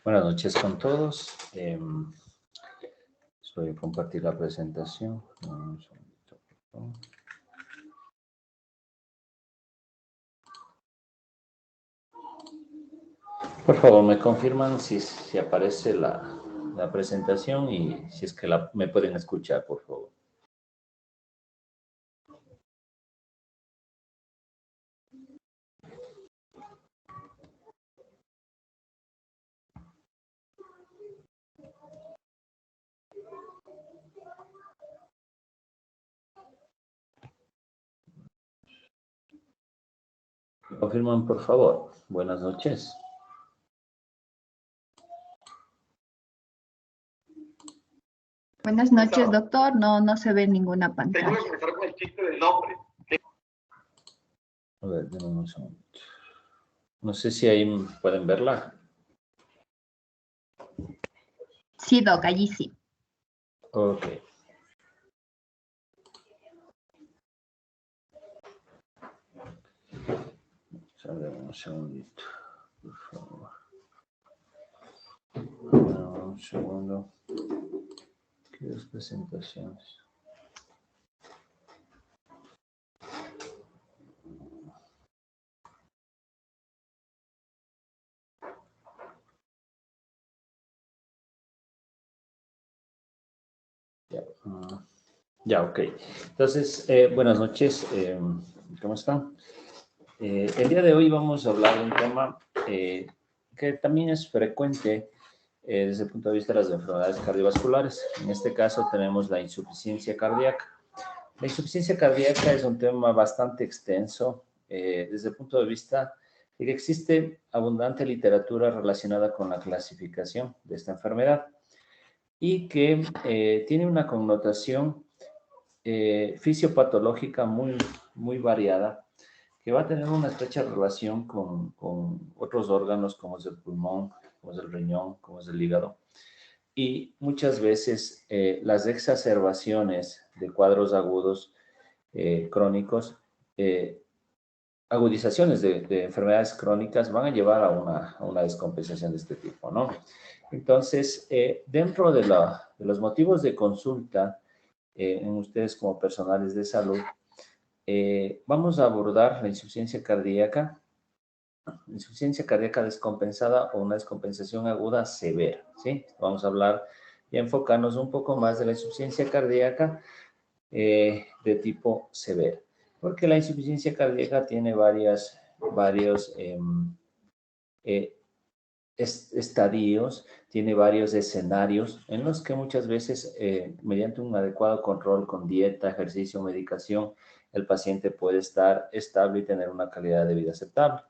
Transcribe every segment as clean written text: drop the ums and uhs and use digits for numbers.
Buenas noches con todos. Voy a compartir la presentación. Un segundito, por favor. Por favor, me confirman si aparece la presentación y si es que me pueden escuchar, por favor. Me confirman, por favor. Buenas noches. Buenas noches, doctor. No se ve ninguna pantalla. Tengo que empezar con el chiste del nombre. A ver, denme un segundo. No sé si ahí pueden verla. Sí, doc, allí sí. Ok. Un segundito, por favor. Un segundo. ¿Qué dos presentaciones? Ya, ok. Entonces, buenas noches. ¿Cómo están? El día de hoy vamos a hablar de un tema que también es frecuente desde el punto de vista de las enfermedades cardiovasculares. En este caso tenemos la insuficiencia cardíaca. La insuficiencia cardíaca es un tema bastante extenso desde el punto de vista de que existe abundante literatura relacionada con la clasificación de esta enfermedad y que tiene una connotación fisiopatológica muy variada, que va a tener una estrecha relación con otros órganos como es el pulmón, como es el riñón, como es el hígado. Y muchas veces las exacerbaciones de cuadros agudos crónicos, agudizaciones de enfermedades crónicas van a llevar a una descompensación de este tipo, ¿no? Entonces, dentro de los motivos de consulta en ustedes como personales de salud, vamos a abordar la insuficiencia cardíaca descompensada o una descompensación aguda severa, ¿sí? Vamos a hablar y enfocarnos un poco más de la insuficiencia cardíaca de tipo severa, porque la insuficiencia cardíaca tiene varios estadios, tiene varios escenarios en los que muchas veces, mediante un adecuado control con dieta, ejercicio, medicación, el paciente puede estar estable y tener una calidad de vida aceptable.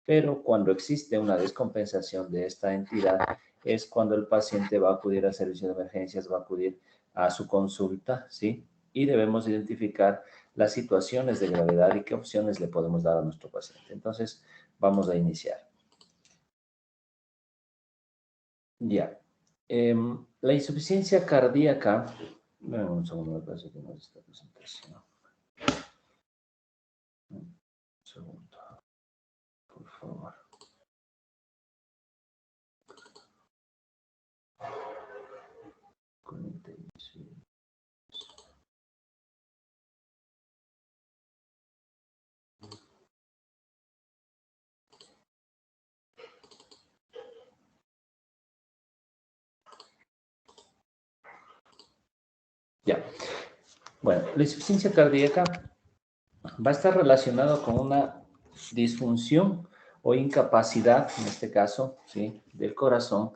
Pero cuando existe una descompensación de esta entidad, es cuando el paciente va a acudir al servicio de emergencias, va a acudir a su consulta, ¿sí? Y debemos identificar las situaciones de gravedad y qué opciones le podemos dar a nuestro paciente. Entonces, vamos a iniciar. Ya. La insuficiencia cardíaca. Bueno, un segundo, me parece que no es esta presentación. Un segundo, por favor. Ya. Bueno, la insuficiencia cardíaca va a estar relacionado con una disfunción o incapacidad, en este caso, ¿sí?, del corazón,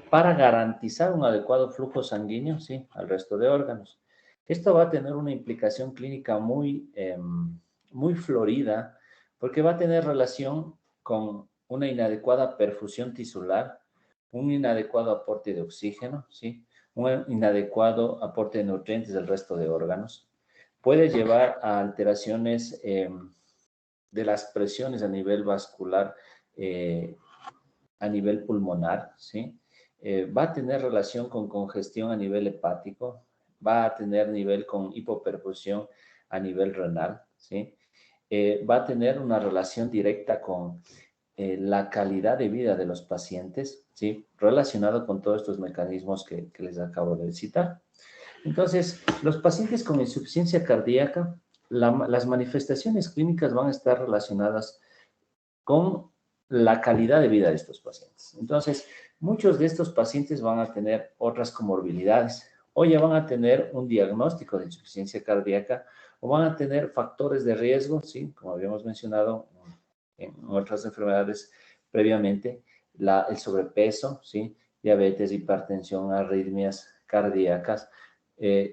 para garantizar un adecuado flujo sanguíneo, ¿sí?, al resto de órganos. Esto va a tener una implicación clínica muy florida, porque va a tener relación con una inadecuada perfusión tisular, un inadecuado aporte de oxígeno, ¿sí?, un inadecuado aporte de nutrientes del resto de órganos. Puede llevar a alteraciones de las presiones a nivel vascular, a nivel pulmonar, ¿sí? Va a tener relación con congestión a nivel hepático, va a tener nivel con hipoperfusión a nivel renal, ¿sí? Va a tener una relación directa con la calidad de vida de los pacientes, ¿sí? Relacionado con todos estos mecanismos que les acabo de citar. Entonces, los pacientes con insuficiencia cardíaca, las manifestaciones clínicas van a estar relacionadas con la calidad de vida de estos pacientes. Entonces, muchos de estos pacientes van a tener otras comorbilidades o ya van a tener un diagnóstico de insuficiencia cardíaca o van a tener factores de riesgo, ¿sí? Como habíamos mencionado en otras enfermedades previamente, el sobrepeso, ¿sí? Diabetes, hipertensión, arritmias cardíacas,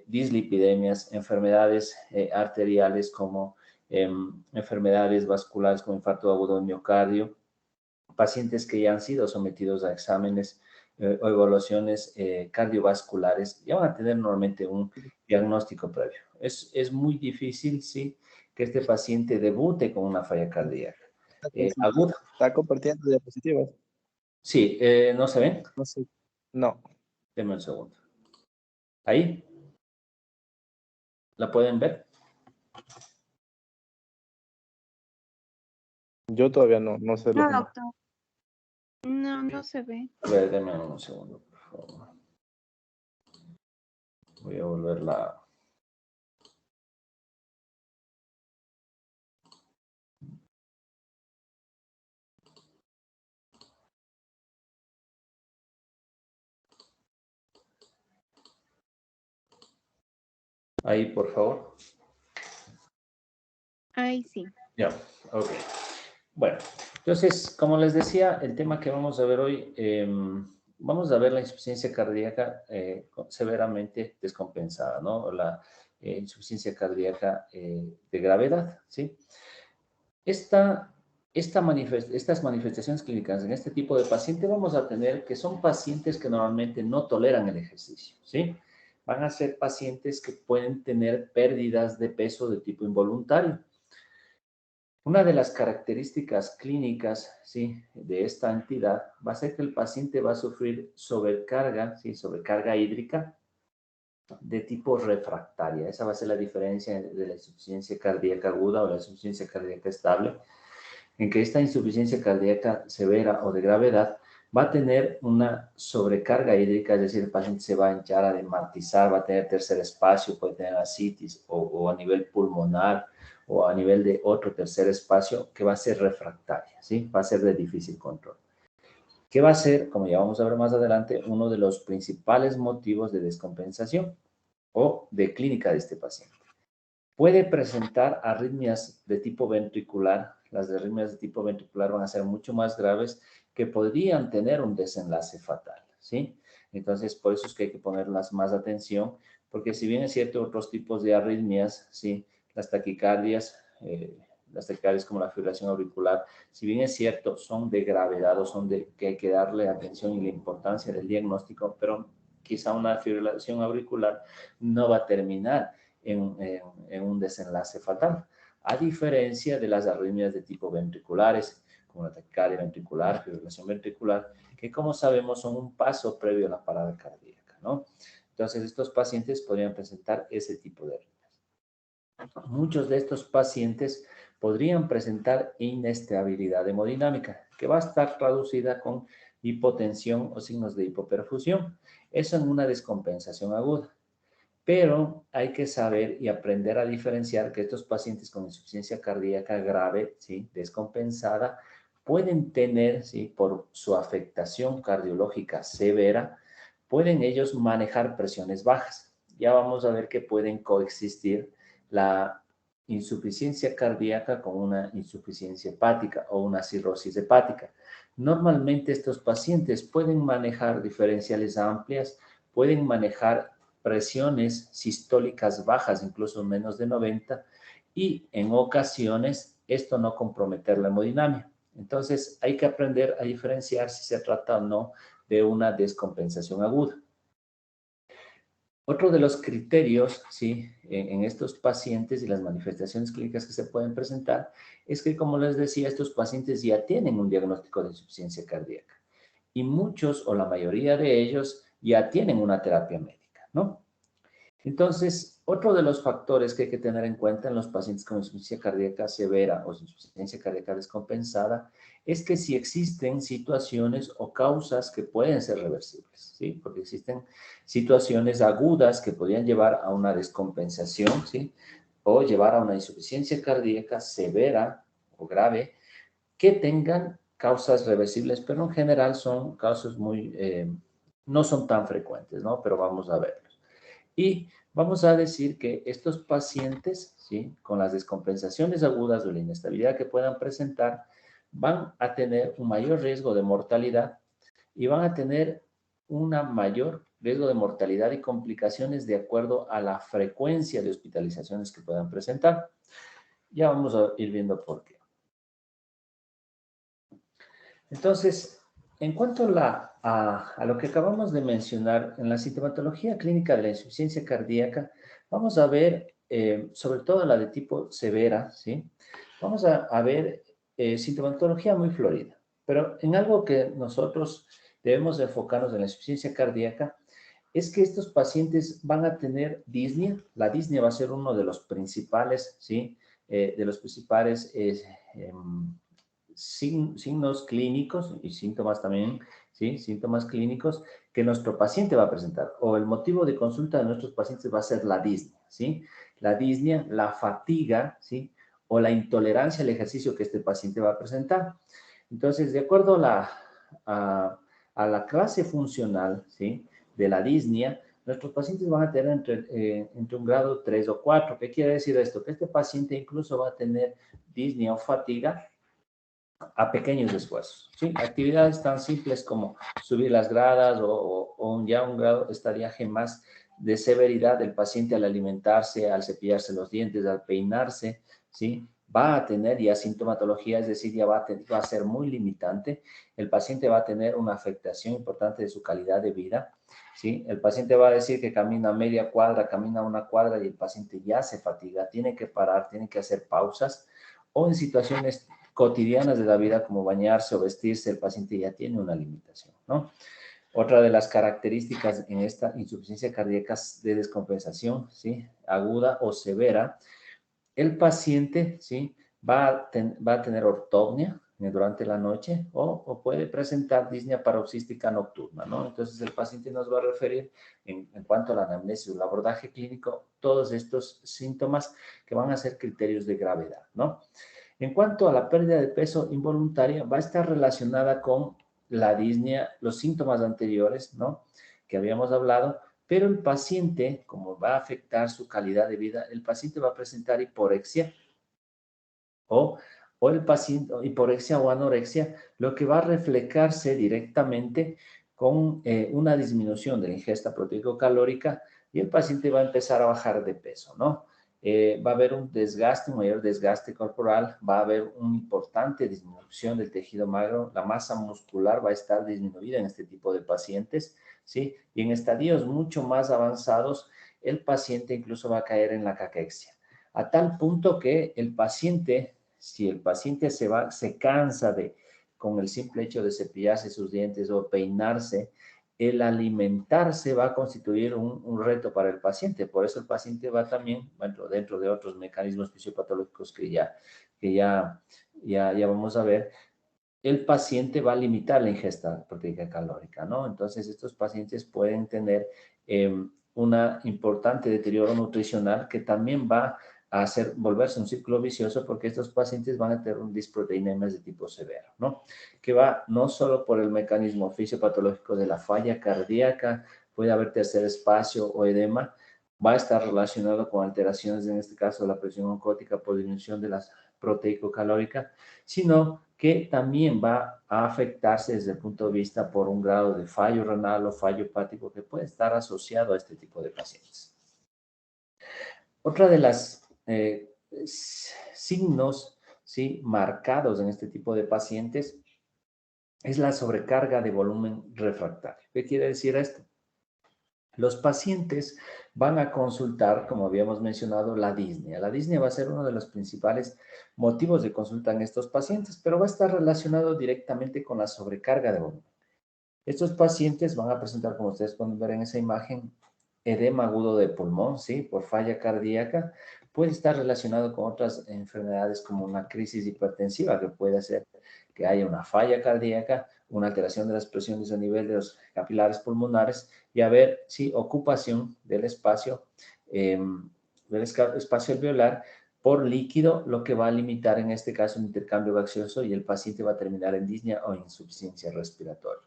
dislipidemias, enfermedades arteriales como enfermedades vasculares como infarto agudo de miocardio, pacientes que ya han sido sometidos a exámenes o evaluaciones cardiovasculares, ya van a tener normalmente un diagnóstico previo. Es muy difícil, sí, que este paciente debute con una falla cardíaca aguda. Está compartiendo diapositivas. Sí, ¿no se ven? No sé. No. Denme un segundo. ¿Ahí? ¿La pueden ver? Yo todavía no sé lo No, que. doctor. No, no se ve. A ver, denme un segundo, por favor. Voy a volverla. Ahí, por favor. Ahí sí. Ya, ok. Bueno, entonces, como les decía, el tema que vamos a ver hoy, vamos a ver la insuficiencia cardíaca severamente descompensada, ¿no? O la insuficiencia cardíaca de gravedad, ¿sí? Estas manifestaciones clínicas en este tipo de paciente vamos a tener que son pacientes que normalmente no toleran el ejercicio, ¿sí? Van a ser pacientes que pueden tener pérdidas de peso de tipo involuntario. Una de las características clínicas, ¿sí? De esta entidad va a ser que el paciente va a sufrir sobrecarga, ¿sí? Sobrecarga hídrica de tipo refractaria. Esa va a ser la diferencia de la insuficiencia cardíaca aguda o la insuficiencia cardíaca estable, en que esta insuficiencia cardíaca severa o de gravedad va a tener una sobrecarga hídrica, es decir, el paciente se va a hinchar, a desmartizar, va a tener tercer espacio, puede tener ascitis o a nivel pulmonar o a nivel de otro tercer espacio que va a ser refractaria, ¿sí? Va a ser de difícil control. ¿Qué va a ser, como ya vamos a ver más adelante, uno de los principales motivos de descompensación o de clínica de este paciente? Puede presentar arritmias de tipo ventricular. Las arritmias de tipo ventricular van a ser mucho más graves que podrían tener un desenlace fatal, ¿sí? Entonces, por eso es que hay que ponerlas más atención, porque si bien es cierto otros tipos de arritmias, ¿sí? Las taquicardias como la fibrilación auricular, si bien es cierto, son de gravedad o son de que hay que darle atención y la importancia del diagnóstico, pero quizá una fibrilación auricular no va a terminar en un desenlace fatal, a diferencia de las arritmias de tipo ventriculares, como la taquicardia ventricular, fibrilación ventricular, que como sabemos son un paso previo a la parada cardíaca, ¿no? Entonces, estos pacientes podrían presentar ese tipo de arritmias. Muchos de estos pacientes podrían presentar inestabilidad hemodinámica, que va a estar traducida con hipotensión o signos de hipoperfusión. Eso en una descompensación aguda. Pero hay que saber y aprender a diferenciar que estos pacientes con insuficiencia cardíaca grave, ¿sí? Descompensada, pueden tener, ¿sí? Por su afectación cardiológica severa, pueden ellos manejar presiones bajas. Ya vamos a ver que pueden coexistir la insuficiencia cardíaca con una insuficiencia hepática o una cirrosis hepática. Normalmente estos pacientes pueden manejar diferenciales amplias, pueden manejar presiones sistólicas bajas, incluso menos de 90, y en ocasiones esto no comprometer la hemodinamia. Entonces hay que aprender a diferenciar si se trata o no de una descompensación aguda. Otro de los criterios, ¿sí? En estos pacientes y las manifestaciones clínicas que se pueden presentar es que, como les decía, estos pacientes ya tienen un diagnóstico de insuficiencia cardíaca y muchos o la mayoría de ellos ya tienen una terapia médica, ¿no? Entonces, otro de los factores que hay que tener en cuenta en los pacientes con insuficiencia cardíaca severa o insuficiencia cardíaca descompensada es que si existen situaciones o causas que pueden ser reversibles, ¿sí? Porque existen situaciones agudas que podrían llevar a una descompensación, ¿sí? O llevar a una insuficiencia cardíaca severa o grave que tengan causas reversibles, pero en general son causas no son tan frecuentes, ¿no? Pero vamos a verlos. Y vamos a decir que estos pacientes, ¿sí? Con las descompensaciones agudas o la inestabilidad que puedan presentar, van a tener un mayor riesgo de mortalidad y van a tener un mayor riesgo de mortalidad y complicaciones de acuerdo a la frecuencia de hospitalizaciones que puedan presentar. Ya vamos a ir viendo por qué. Entonces, en cuanto a lo que acabamos de mencionar, en la sintomatología clínica de la insuficiencia cardíaca, vamos a ver, sobre todo la de tipo severa, ¿sí? Vamos a ver sintomatología muy florida, pero en algo que nosotros debemos enfocarnos en la insuficiencia cardíaca es que estos pacientes van a tener disnea. La disnea va a ser uno de los principales, ¿sí? De los principales signos clínicos y síntomas también, ¿sí? Síntomas clínicos que nuestro paciente va a presentar. O el motivo de consulta de nuestros pacientes va a ser la disnea, ¿sí? La disnea, la fatiga, ¿sí? O la intolerancia al ejercicio que este paciente va a presentar. Entonces, de acuerdo a la clase funcional, ¿sí? De la disnea, nuestros pacientes van a tener entre un grado 3 o 4. ¿Qué quiere decir esto? Que este paciente incluso va a tener disnea o fatiga a pequeños esfuerzos, ¿sí? Actividades tan simples como subir las gradas o ya un grado estadiaje más de severidad del paciente al alimentarse, al cepillarse los dientes, al peinarse, ¿sí? Va a tener ya sintomatología, es decir, ya va a ser muy limitante. El paciente va a tener una afectación importante de su calidad de vida, ¿sí? El paciente va a decir que camina media cuadra, camina una cuadra y el paciente ya se fatiga, tiene que parar, tiene que hacer pausas o en situaciones cotidianas de la vida como bañarse o vestirse, el paciente ya tiene una limitación, ¿no? Otra de las características en esta insuficiencia cardíaca de descompensación, ¿sí? Aguda o severa, el paciente, ¿sí? Va a tener ortopnia durante la noche o puede presentar disnea paroxística nocturna, ¿no? Entonces el paciente nos va a referir en cuanto a la anamnesis, el abordaje clínico, todos estos síntomas que van a ser criterios de gravedad, ¿no? En cuanto a la pérdida de peso involuntaria, va a estar relacionada con la disnea, los síntomas anteriores, ¿no? Que habíamos hablado, pero el paciente, como va a afectar su calidad de vida, el paciente va a presentar hiporexia o, o el paciente, hiporexia o anorexia, lo que va a reflejarse directamente con una disminución de la ingesta proteico-calórica y el paciente va a empezar a bajar de peso, ¿no? Va a haber un desgaste, un mayor desgaste corporal, va a haber una importante disminución del tejido magro, la masa muscular va a estar disminuida en este tipo de pacientes, ¿sí? Y en estadios mucho más avanzados, el paciente incluso va a caer en la caquexia, a tal punto que el paciente, si el paciente se cansa con el simple hecho de cepillarse sus dientes o peinarse, el alimentarse va a constituir un reto para el paciente. Por eso el paciente va también, bueno, dentro de otros mecanismos fisiopatológicos que ya vamos a ver, el paciente va a limitar la ingesta proteica calórica, ¿no? Entonces, estos pacientes pueden tener una importante deterioro nutricional que también va a volverse un círculo vicioso porque estos pacientes van a tener un disproteinemia de tipo severo, ¿no? Que va no solo por el mecanismo fisiopatológico de la falla cardíaca, puede haber tercer espacio o edema, va a estar relacionado con alteraciones, en este caso de la presión oncótica por disminución de la proteico-calórica, sino que también va a afectarse desde el punto de vista por un grado de fallo renal o fallo hepático que puede estar asociado a este tipo de pacientes. Otra de las signos, ¿sí? Marcados en este tipo de pacientes es la sobrecarga de volumen refractario. ¿Qué quiere decir esto? Los pacientes van a consultar, como habíamos mencionado, la disnea. La disnea va a ser uno de los principales motivos de consulta en estos pacientes, pero va a estar relacionado directamente con la sobrecarga de volumen. Estos pacientes van a presentar, como ustedes pueden ver en esa imagen, edema agudo de pulmón, ¿sí? Por falla cardíaca, puede estar relacionado con otras enfermedades como una crisis hipertensiva, que puede hacer que haya una falla cardíaca, una alteración de las presiones a nivel de los capilares pulmonares y haber, sí, ocupación del espacio alveolar por líquido, lo que va a limitar en este caso el intercambio gaseoso y el paciente va a terminar en disnea o insuficiencia respiratoria.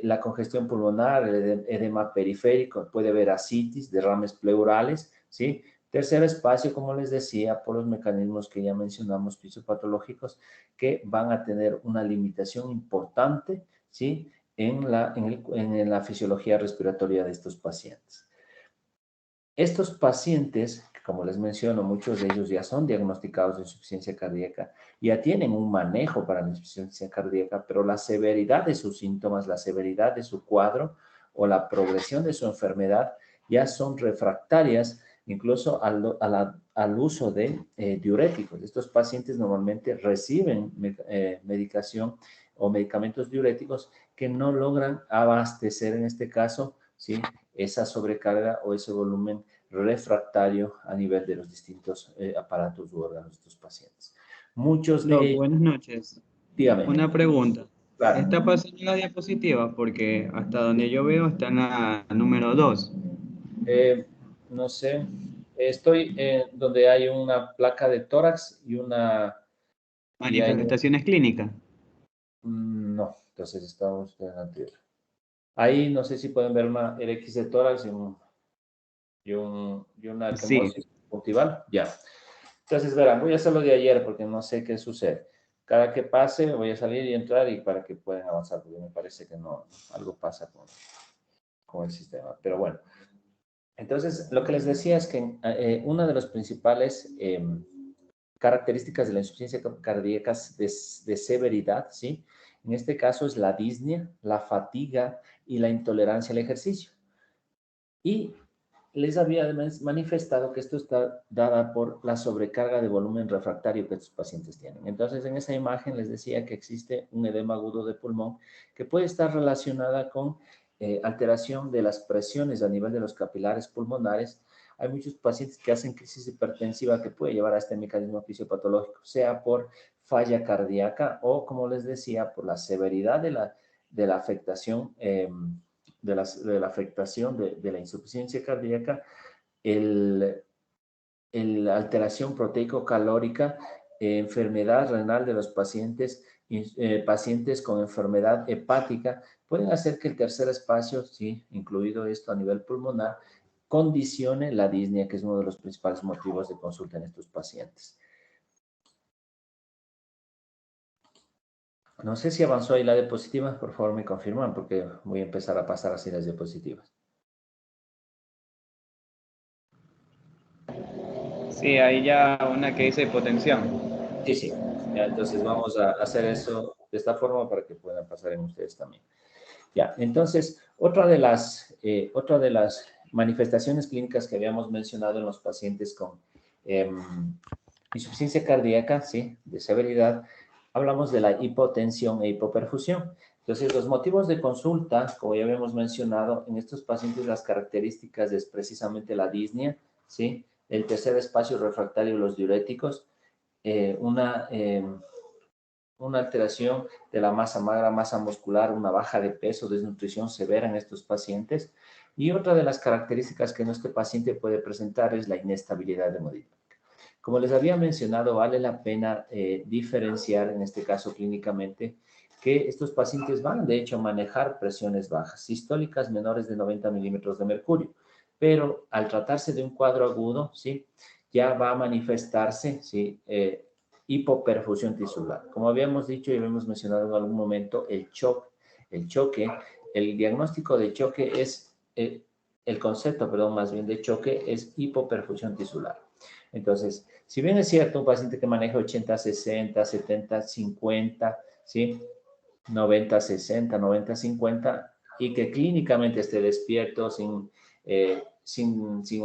La congestión pulmonar, el edema periférico, puede haber ascitis, derrames pleurales, ¿sí? Tercer espacio, como les decía, por los mecanismos que ya mencionamos, fisiopatológicos, que van a tener una limitación importante, ¿sí? En la fisiología respiratoria de estos pacientes. Estos pacientes, como les menciono, muchos de ellos ya son diagnosticados de insuficiencia cardíaca, ya tienen un manejo para la insuficiencia cardíaca, pero la severidad de sus síntomas, la severidad de su cuadro o la progresión de su enfermedad ya son refractarias incluso al uso de diuréticos. Estos pacientes normalmente reciben medicación o medicamentos diuréticos que no logran abastecer en este caso, ¿sí?, esa sobrecarga o ese volumen refractario a nivel de los distintos aparatos u órganos de estos pacientes. Muchos de ellos... Buenas noches. Dígame. Una pregunta. Claro. ¿Qué está pasando en la diapositiva? Porque hasta donde yo veo está en la número 2. No sé. Estoy donde hay una placa de tórax y una... Manifestaciones clínicas. No, entonces estamos en la anterior. Ahí no sé si pueden ver una RX de tórax y una hemosis puntival. Ya. Entonces, verán, voy a hacerlo de ayer porque no sé qué sucede. Cada que pase voy a salir y entrar y para que puedan avanzar, porque me parece que no, algo pasa con el sistema. Pero bueno, entonces lo que les decía es que una de las principales características de la insuficiencia cardíaca de severidad, ¿sí? En este caso es la disnea, la fatiga y la intolerancia al ejercicio. Y les había manifestado que esto está dada por la sobrecarga de volumen refractario que estos pacientes tienen. Entonces, en esa imagen les decía que existe un edema agudo de pulmón que puede estar relacionada con alteración de las presiones a nivel de los capilares pulmonares. Hay muchos pacientes que hacen crisis hipertensiva que puede llevar a este mecanismo fisiopatológico, sea por falla cardíaca o, como les decía, por la severidad de la afectación de la afectación de la insuficiencia cardíaca, la alteración proteico-calórica, enfermedad renal de los pacientes, pacientes con enfermedad hepática, pueden hacer que el tercer espacio, sí, incluido esto a nivel pulmonar, condicione la disnea, que es uno de los principales motivos de consulta en estos pacientes. No sé si avanzó ahí la diapositiva, por favor me confirman, porque voy a empezar a pasar así las diapositivas. Sí, ahí ya una que dice hipotensión. Sí, sí. Ya, entonces vamos a hacer eso de esta forma para que puedan pasar en ustedes también. Ya, entonces, otra de las manifestaciones clínicas que habíamos mencionado en los pacientes con insuficiencia cardíaca, ¿sí?, de severidad, hablamos de la hipotensión e hipoperfusión. Entonces, los motivos de consulta, como ya habíamos mencionado, en estos pacientes las características es precisamente la disnea, ¿sí?, el tercer espacio refractario de los diuréticos, una alteración de la masa magra, masa muscular, una baja de peso, desnutrición severa en estos pacientes. Y otra de las características que este paciente puede presentar es la inestabilidad hemodinámica. Como les había mencionado, vale la pena diferenciar, en este caso clínicamente, que estos pacientes van, de hecho, a manejar presiones bajas, sistólicas menores de 90 milímetros de mercurio. Pero al tratarse de un cuadro agudo, ¿sí?, ya va a manifestarse, ¿sí?, hipoperfusión tisular. Como habíamos dicho y habíamos mencionado en algún momento, el choque, el diagnóstico de choque es, el concepto, perdón, más bien de choque es hipoperfusión tisular. Entonces, si bien es cierto, un paciente que maneja 80-60, 70-50, ¿sí?, 90-60, 90-50, y que clínicamente esté despierto, sin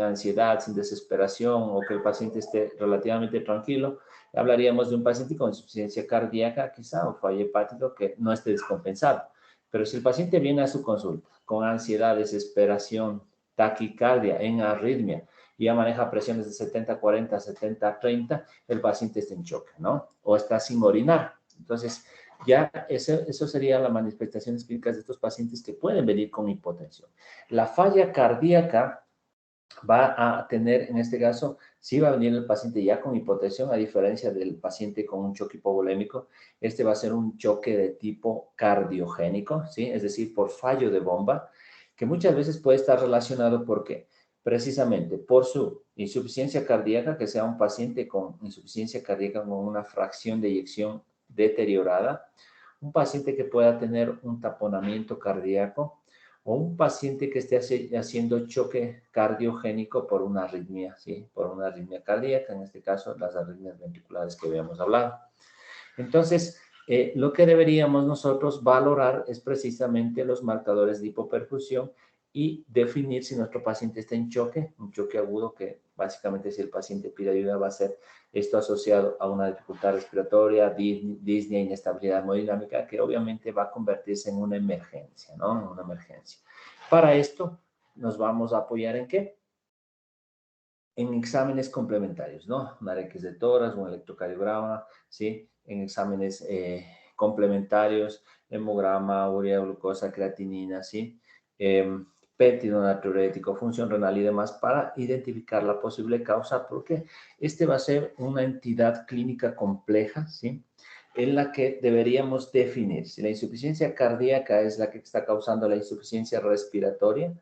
ansiedad, sin desesperación, o que el paciente esté relativamente tranquilo, hablaríamos de un paciente con insuficiencia cardíaca, quizá, o fallo hepático que no esté descompensado. Pero si el paciente viene a su consulta con ansiedad, desesperación, taquicardia, en arritmia, y ya maneja presiones de 70-40, 70-30, el paciente está en choque, ¿no? O está sin orinar. Entonces, ya eso sería las manifestaciones clínicas de estos pacientes que pueden venir con hipotensión. La falla cardíaca va a tener, en este caso, sí va a venir el paciente ya con hipotensión, a diferencia del paciente con un choque hipovolémico. Este va a ser un choque de tipo cardiogénico, ¿sí? Es decir, por fallo de bomba, que muchas veces puede estar relacionado porque precisamente por su insuficiencia cardíaca, que sea un paciente con insuficiencia cardíaca con una fracción de eyección deteriorada, un paciente que pueda tener un taponamiento cardíaco, o un paciente que esté haciendo choque cardiogénico por una arritmia, ¿sí? Por una arritmia cardíaca, en este caso las arritmias ventriculares que habíamos hablado. Entonces, lo que deberíamos nosotros valorar es precisamente los marcadores de hipoperfusión y definir si nuestro paciente está en choque, un choque agudo que básicamente si el paciente pide ayuda va a ser esto asociado a una dificultad respiratoria, disnea, inestabilidad hemodinámica, que obviamente va a convertirse en una emergencia, ¿no? En una emergencia. Para esto nos vamos a apoyar ¿en qué? En exámenes complementarios, ¿no? Un ARX de tórax, un electrocardiograma, ¿sí? En exámenes complementarios, hemograma, urea, glucosa, creatinina, ¿sí? Péptido natriurético, función renal y demás para identificar la posible causa, porque este va a ser una entidad clínica compleja, ¿sí? En la que deberíamos definir si la insuficiencia cardíaca es la que está causando la insuficiencia respiratoria,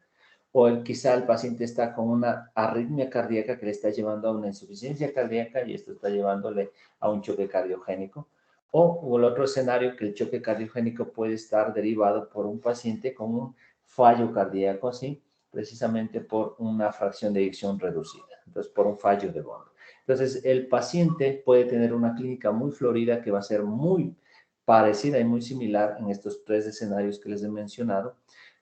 o quizá el paciente está con una arritmia cardíaca que le está llevando a una insuficiencia cardíaca y esto está llevándole a un choque cardiogénico. O el otro escenario, que el choque cardiogénico puede estar derivado por un paciente con un fallo cardíaco, ¿sí? Precisamente por una fracción de eyección reducida, entonces por un fallo de bomba. Entonces, el paciente puede tener una clínica muy florida que va a ser muy parecida y muy similar en estos tres escenarios que les he mencionado.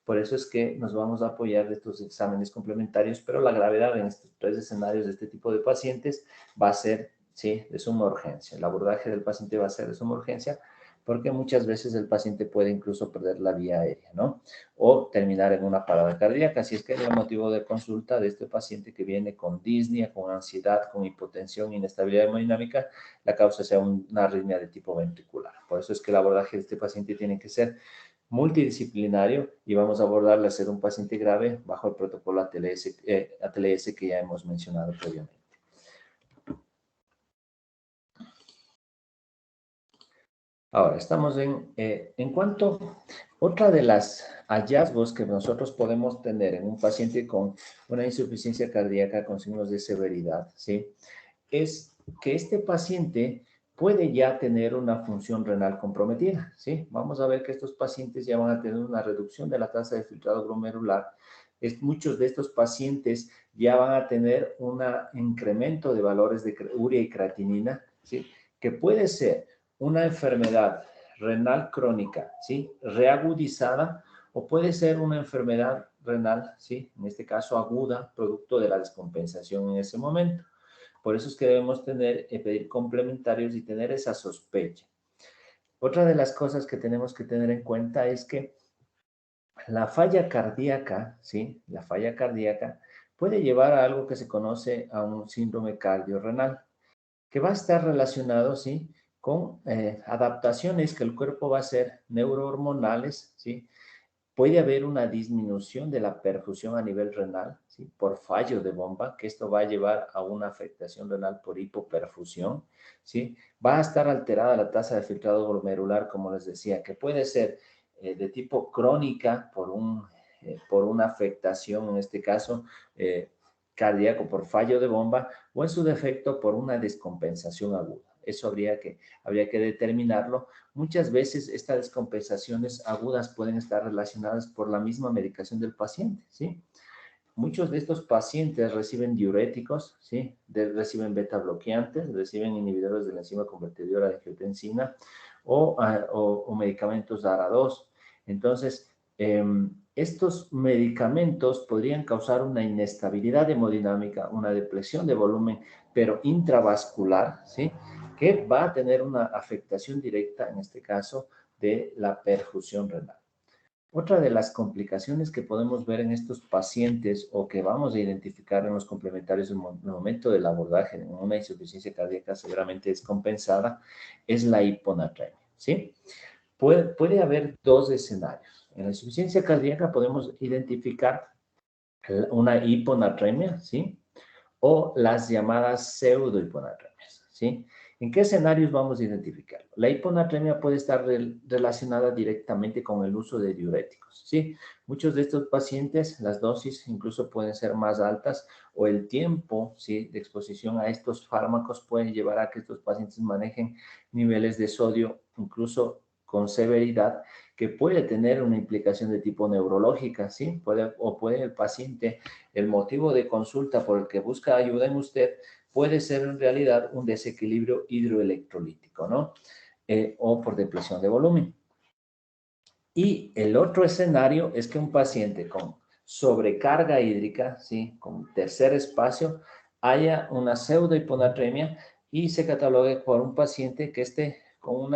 Por eso es que nos vamos a apoyar de estos exámenes complementarios, pero la gravedad en estos tres escenarios de este tipo de pacientes va a ser, sí, de suma urgencia. El abordaje del paciente va a ser de suma urgencia porque muchas veces el paciente puede incluso perder la vía aérea, ¿no? O terminar en una parada cardíaca. Así es que el motivo de consulta de este paciente que viene con disnea, con ansiedad, con hipotensión, inestabilidad hemodinámica, la causa sea una arritmia de tipo ventricular. Por eso es que el abordaje de este paciente tiene que ser multidisciplinario y vamos a abordarle a ser un paciente grave bajo el protocolo ATLS que ya hemos mencionado previamente. Ahora, estamos en cuanto, otra de las hallazgos que nosotros podemos tener en un paciente con una insuficiencia cardíaca con signos de severidad, ¿sí? Es que este paciente puede ya tener una función renal comprometida, ¿sí? Vamos a ver que estos pacientes ya van a tener una reducción de la tasa de filtrado glomerular. Muchos de estos pacientes ya van a tener un incremento de valores de urea y creatinina, ¿sí? Que puede ser una enfermedad renal crónica, ¿sí? Reagudizada, o puede ser una enfermedad renal, ¿sí? En este caso aguda, producto de la descompensación en ese momento. Por eso es que debemos pedir complementarios y tener esa sospecha. Otra de las cosas que tenemos que tener en cuenta es que la falla cardíaca, ¿sí? La falla cardíaca puede llevar a algo que se conoce a un síndrome cardiorrenal, que va a estar relacionado, ¿sí? Con adaptaciones que el cuerpo va a hacer neurohormonales, ¿sí? Puede haber una disminución de la perfusión a nivel renal, ¿sí? Por fallo de bomba, que esto va a llevar a una afectación renal por hipoperfusión, ¿sí? Va a estar alterada la tasa de filtrado glomerular, como les decía, que puede ser de tipo crónica por una afectación, en este caso, cardíaco por fallo de bomba, o en su defecto por una descompensación aguda. Eso habría que determinarlo. Muchas veces estas descompensaciones agudas pueden estar relacionadas por la misma medicación del paciente, ¿sí? Muchos de estos pacientes reciben diuréticos, ¿sí? Reciben beta bloqueantes, reciben inhibidores de la enzima convertidora de angiotensina o medicamentos ARA2. Entonces, estos medicamentos podrían causar una inestabilidad hemodinámica, una depresión de volumen, pero intravascular, ¿sí? Que va a tener una afectación directa, en este caso, de la perfusión renal. Otra de las complicaciones que podemos ver en estos pacientes o que vamos a identificar en los complementarios en el momento del abordaje en una insuficiencia cardíaca severamente descompensada es la hiponatremia, ¿sí? Puede haber dos escenarios. En la insuficiencia cardíaca podemos identificar una hiponatremia, ¿sí? O las llamadas pseudohiponatremias, ¿sí? ¿En qué escenarios vamos a identificarlo? La hiponatremia puede estar relacionada directamente con el uso de diuréticos, ¿sí? Muchos de estos pacientes, las dosis incluso pueden ser más altas o el tiempo, ¿sí?, de exposición a estos fármacos puede llevar a que estos pacientes manejen niveles de sodio incluso con severidad que puede tener una implicación de tipo neurológica, ¿sí? Puede el paciente, el motivo de consulta por el que busca ayuda en usted, puede ser en realidad un desequilibrio hidroelectrolítico, ¿no? O por depresión de volumen. Y el otro escenario es que un paciente con sobrecarga hídrica, ¿sí?, con tercer espacio, haya una pseudohiponatremia y se catalogue por un paciente que esté con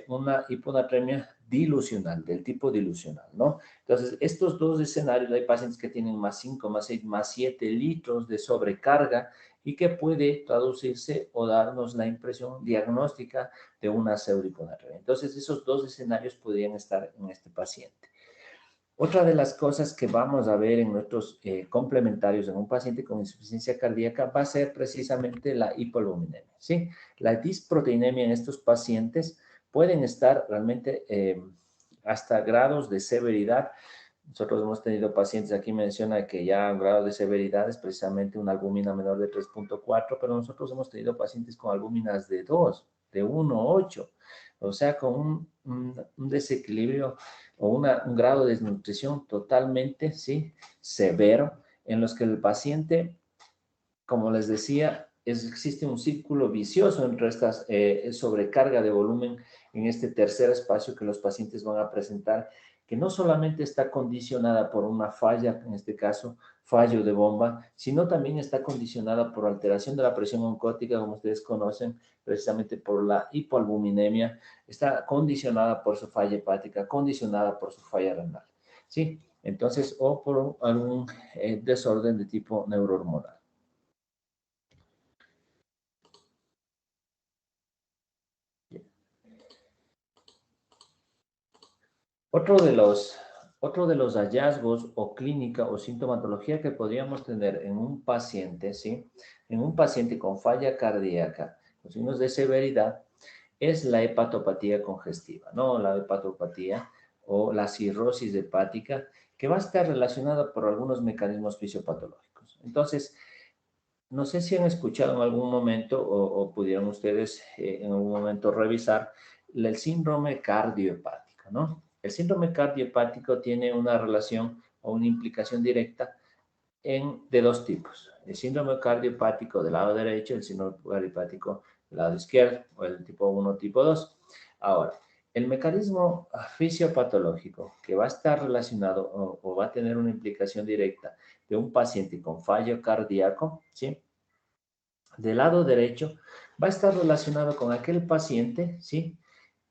una hiponatremia dilucional, del tipo dilucional, ¿no? Entonces, estos dos escenarios, hay pacientes que tienen más 5, más 6, más 7 litros de sobrecarga y que puede traducirse o darnos la impresión diagnóstica de una pseudohiponatremia. Entonces, esos dos escenarios podrían estar en este paciente. Otra de las cosas que vamos a ver en nuestros complementarios en un paciente con insuficiencia cardíaca va a ser precisamente la hipoalbuminemia, ¿sí? La disproteinemia en estos pacientes pueden estar realmente hasta grados de severidad. Nosotros hemos tenido pacientes, aquí menciona que ya un grado de severidad es precisamente una albúmina menor de 3.4, pero nosotros hemos tenido pacientes con albúminas de 2, de 1,8, o sea, con un desequilibrio o un grado de desnutrición totalmente, ¿sí?, severo, en los que el paciente, como les decía, existe un círculo vicioso entre estas sobrecarga de volumen en este tercer espacio que los pacientes van a presentar, que no solamente está condicionada por una falla, en este caso, fallo de bomba, sino también está condicionada por alteración de la presión oncótica, como ustedes conocen, precisamente por la hipoalbuminemia, está condicionada por su falla hepática, condicionada por su falla renal, ¿sí? Entonces, o por algún desorden de tipo neurohormonal. Otro de los hallazgos o clínica o sintomatología que podríamos tener en un paciente, ¿sí?, en un paciente con falla cardíaca, con signos de severidad, es la hepatopatía congestiva, ¿no? La hepatopatía o la cirrosis hepática, que va a estar relacionada por algunos mecanismos fisiopatológicos. Entonces, no sé si han escuchado en algún momento o pudieron ustedes en algún momento revisar el síndrome cardiohepático, ¿no? El síndrome cardiohepático tiene una relación o una implicación directa de dos tipos. El síndrome cardiohepático del lado derecho, el síndrome cardiohepático del lado izquierdo, o el tipo 1, tipo 2. Ahora, el mecanismo fisiopatológico que va a estar relacionado o va a tener una implicación directa de un paciente con fallo cardíaco, ¿sí?, del lado derecho, va a estar relacionado con aquel paciente, ¿sí?,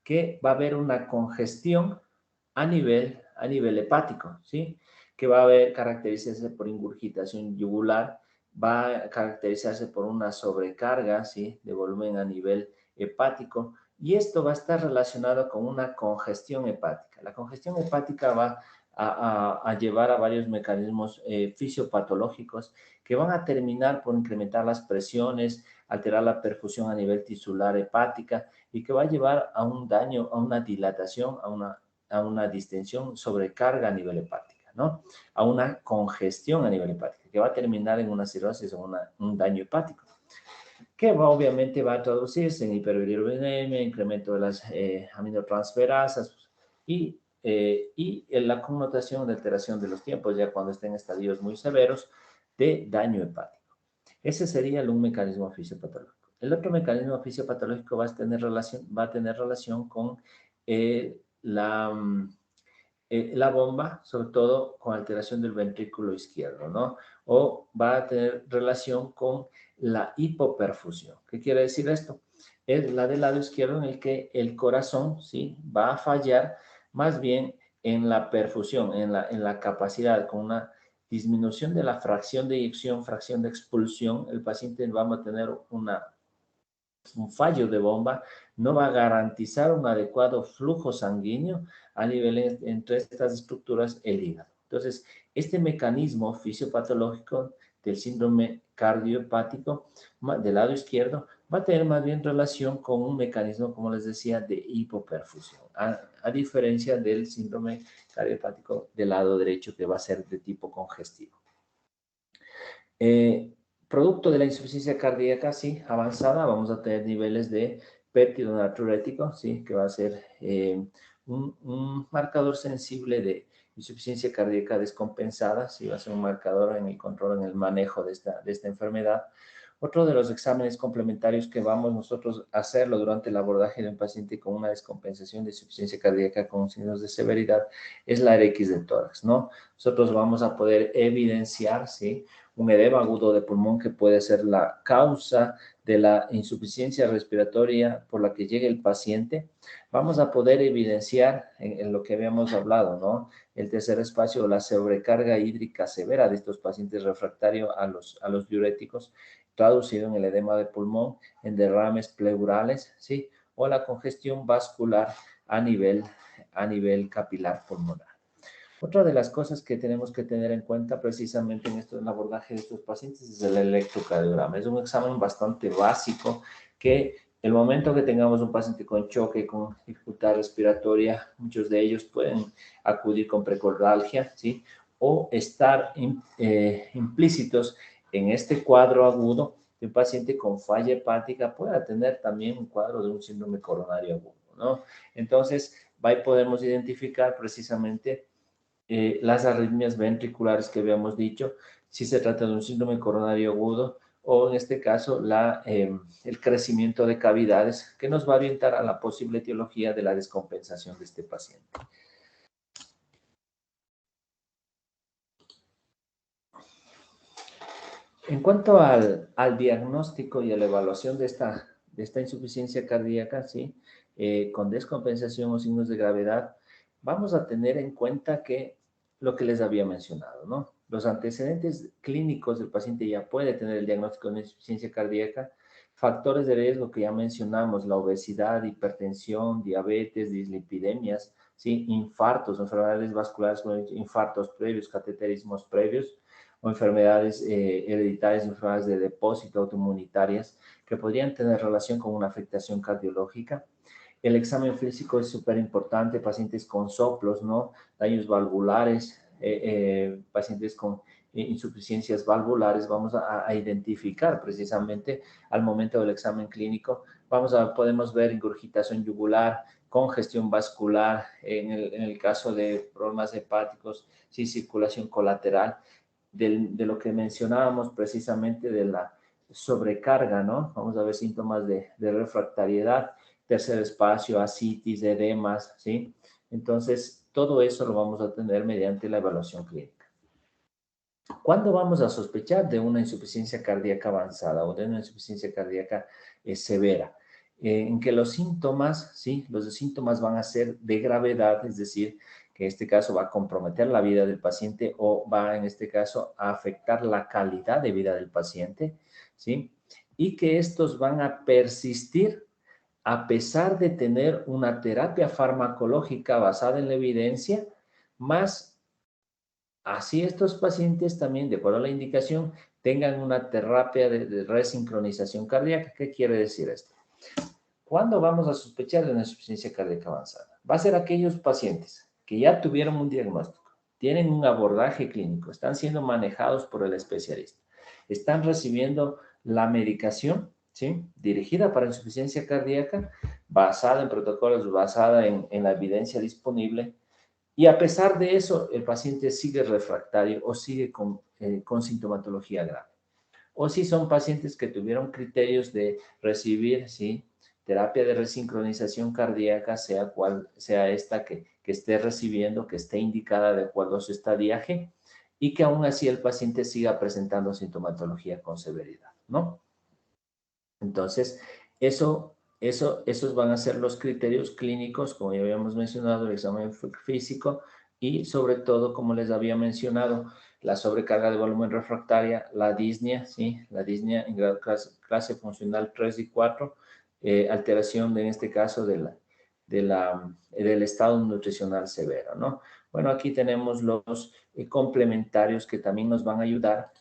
que va a haber una congestión a nivel hepático, ¿sí?, que va a caracterizarse por ingurgitación yugular, va a caracterizarse por una sobrecarga, ¿sí?, de volumen a nivel hepático, y esto va a estar relacionado con una congestión hepática. La congestión hepática va a llevar a varios mecanismos fisiopatológicos que van a terminar por incrementar las presiones, alterar la perfusión a nivel tisular hepática y que va a llevar a un daño, a una dilatación, a una distensión, sobrecarga a nivel hepática, ¿no? A una congestión a nivel hepático, que va a terminar en una cirrosis o un daño hepático, que obviamente va a traducirse en hiperbilirubinemia, incremento de las aminotransferasas y en la connotación de alteración de los tiempos, ya cuando estén en estadios muy severos de daño hepático. Ese sería un mecanismo fisiopatológico. El otro mecanismo fisiopatológico va a tener relación con la bomba, sobre todo con alteración del ventrículo izquierdo, ¿no? O va a tener relación con la hipoperfusión. ¿Qué quiere decir esto? Es la del lado izquierdo en el que el corazón, ¿sí?, va a fallar más bien en la perfusión, en la capacidad, con una disminución de la fracción de eyección, fracción de expulsión, el paciente va a tener un fallo de bomba, no va a garantizar un adecuado flujo sanguíneo a nivel entre estas estructuras, el hígado. Entonces, este mecanismo fisiopatológico del síndrome cardiopático del lado izquierdo va a tener más bien relación con un mecanismo, como les decía, de hipoperfusión, a diferencia del síndrome cardiopático del lado derecho, que va a ser de tipo congestivo. Producto de la insuficiencia cardíaca, sí, avanzada, vamos a tener niveles de péptido natriurético, sí, que va a ser un marcador sensible de insuficiencia cardíaca descompensada, sí, va a ser un marcador en el control, en el manejo de esta enfermedad. Otro de los exámenes complementarios que vamos nosotros a hacerlo durante el abordaje de un paciente con una descompensación de insuficiencia cardíaca con signos de severidad es la RX de tórax, ¿no? Nosotros vamos a poder evidenciar, ¿sí?, un edema agudo de pulmón que puede ser la causa de la insuficiencia respiratoria por la que llegue el paciente. Vamos a poder evidenciar en lo que habíamos hablado, ¿no? El tercer espacio, la sobrecarga hídrica severa de estos pacientes refractarios a los diuréticos, traducido en el edema de pulmón, en derrames pleurales, ¿sí? O la congestión vascular a nivel capilar pulmonar. Otra de las cosas que tenemos que tener en cuenta precisamente en el abordaje de estos pacientes es el electrocardiograma. Es un examen bastante básico que el momento que tengamos un paciente con choque, con dificultad respiratoria, muchos de ellos pueden acudir con precordialgia, ¿sí? O estar implícitos en este cuadro agudo de un paciente con falla hepática, pueda tener también un cuadro de un síndrome coronario agudo, ¿no? Entonces, ahí podemos identificar precisamente las arritmias ventriculares que habíamos dicho, si se trata de un síndrome coronario agudo o en este caso el crecimiento de cavidades que nos va a orientar a la posible etiología de la descompensación de este paciente. En cuanto al diagnóstico y a la evaluación de esta insuficiencia cardíaca, ¿sí? Con descompensación o signos de gravedad, vamos a tener en cuenta que lo que les había mencionado, ¿no? Los antecedentes clínicos del paciente ya puede tener el diagnóstico de insuficiencia cardíaca, factores de riesgo que ya mencionamos, la obesidad, hipertensión, diabetes, dislipidemias, ¿sí? Infartos, enfermedades vasculares, infartos previos, cateterismos previos, o enfermedades hereditarias, enfermedades de depósito, autoinmunitarias, que podrían tener relación con una afectación cardiológica. El examen físico es súper importante, pacientes con soplos, ¿no? Daños valvulares, pacientes con insuficiencias valvulares, vamos a identificar precisamente al momento del examen clínico. Podemos ver ingurgitación yugular, congestión vascular, en el caso de problemas hepáticos, sí, circulación colateral, de lo que mencionábamos precisamente de la sobrecarga, ¿no? Vamos a ver síntomas de refractariedad, tercer espacio, ascitis, edemas, ¿sí? Entonces, todo eso lo vamos a tener mediante la evaluación clínica. ¿Cuándo vamos a sospechar de una insuficiencia cardíaca avanzada o de una insuficiencia cardíaca severa? En que los síntomas, ¿sí? Los síntomas van a ser de gravedad, es decir, que en este caso va a comprometer la vida del paciente o va en este caso a afectar la calidad de vida del paciente, ¿sí? Y que estos van a persistir a pesar de tener una terapia farmacológica basada en la evidencia, más así estos pacientes también, de acuerdo a la indicación, tengan una terapia de resincronización cardíaca. ¿Qué quiere decir esto? ¿Cuándo vamos a sospechar de una insuficiencia cardíaca avanzada? Va a ser aquellos pacientes que ya tuvieron un diagnóstico, tienen un abordaje clínico, están siendo manejados por el especialista, están recibiendo la medicación, ¿sí?, dirigida para insuficiencia cardíaca, basada en protocolos, basada en la evidencia disponible, y a pesar de eso, el paciente sigue refractario o sigue con sintomatología grave. O si son pacientes que tuvieron criterios de recibir, ¿sí?, terapia de resincronización cardíaca, sea cual sea esta que esté recibiendo, que esté indicada de acuerdo a su estadiaje, y que aún así el paciente siga presentando sintomatología con severidad, ¿no? Entonces, eso Esos van a ser los criterios clínicos, como ya habíamos mencionado, el examen físico y sobre todo, como les había mencionado, la sobrecarga de volumen refractaria, la disnea, ¿sí? La disnea en grado clase funcional 3 y 4, alteración en este caso del estado nutricional severo, ¿no? Bueno, aquí tenemos los complementarios que también nos van a ayudar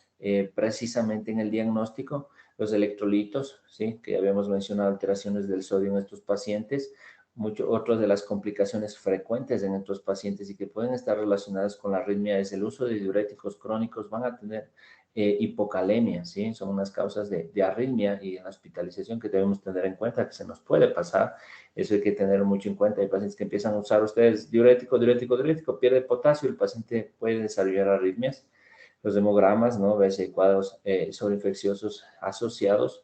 precisamente en el diagnóstico, los electrolitos, ¿sí? Que habíamos mencionado, alteraciones del sodio en estos pacientes, otras de las complicaciones frecuentes en estos pacientes y que pueden estar relacionadas con la arritmia es el uso de diuréticos crónicos, van a tener hipocalemia, ¿sí? Son unas causas de arritmia y en la hospitalización que debemos tener en cuenta, que se nos puede pasar, eso hay que tener mucho en cuenta. Hay pacientes que empiezan a usar ustedes diurético, pierde potasio, el paciente puede desarrollar arritmias. Los hemogramas, ¿no? Ves cuadros sobreinfecciosos asociados.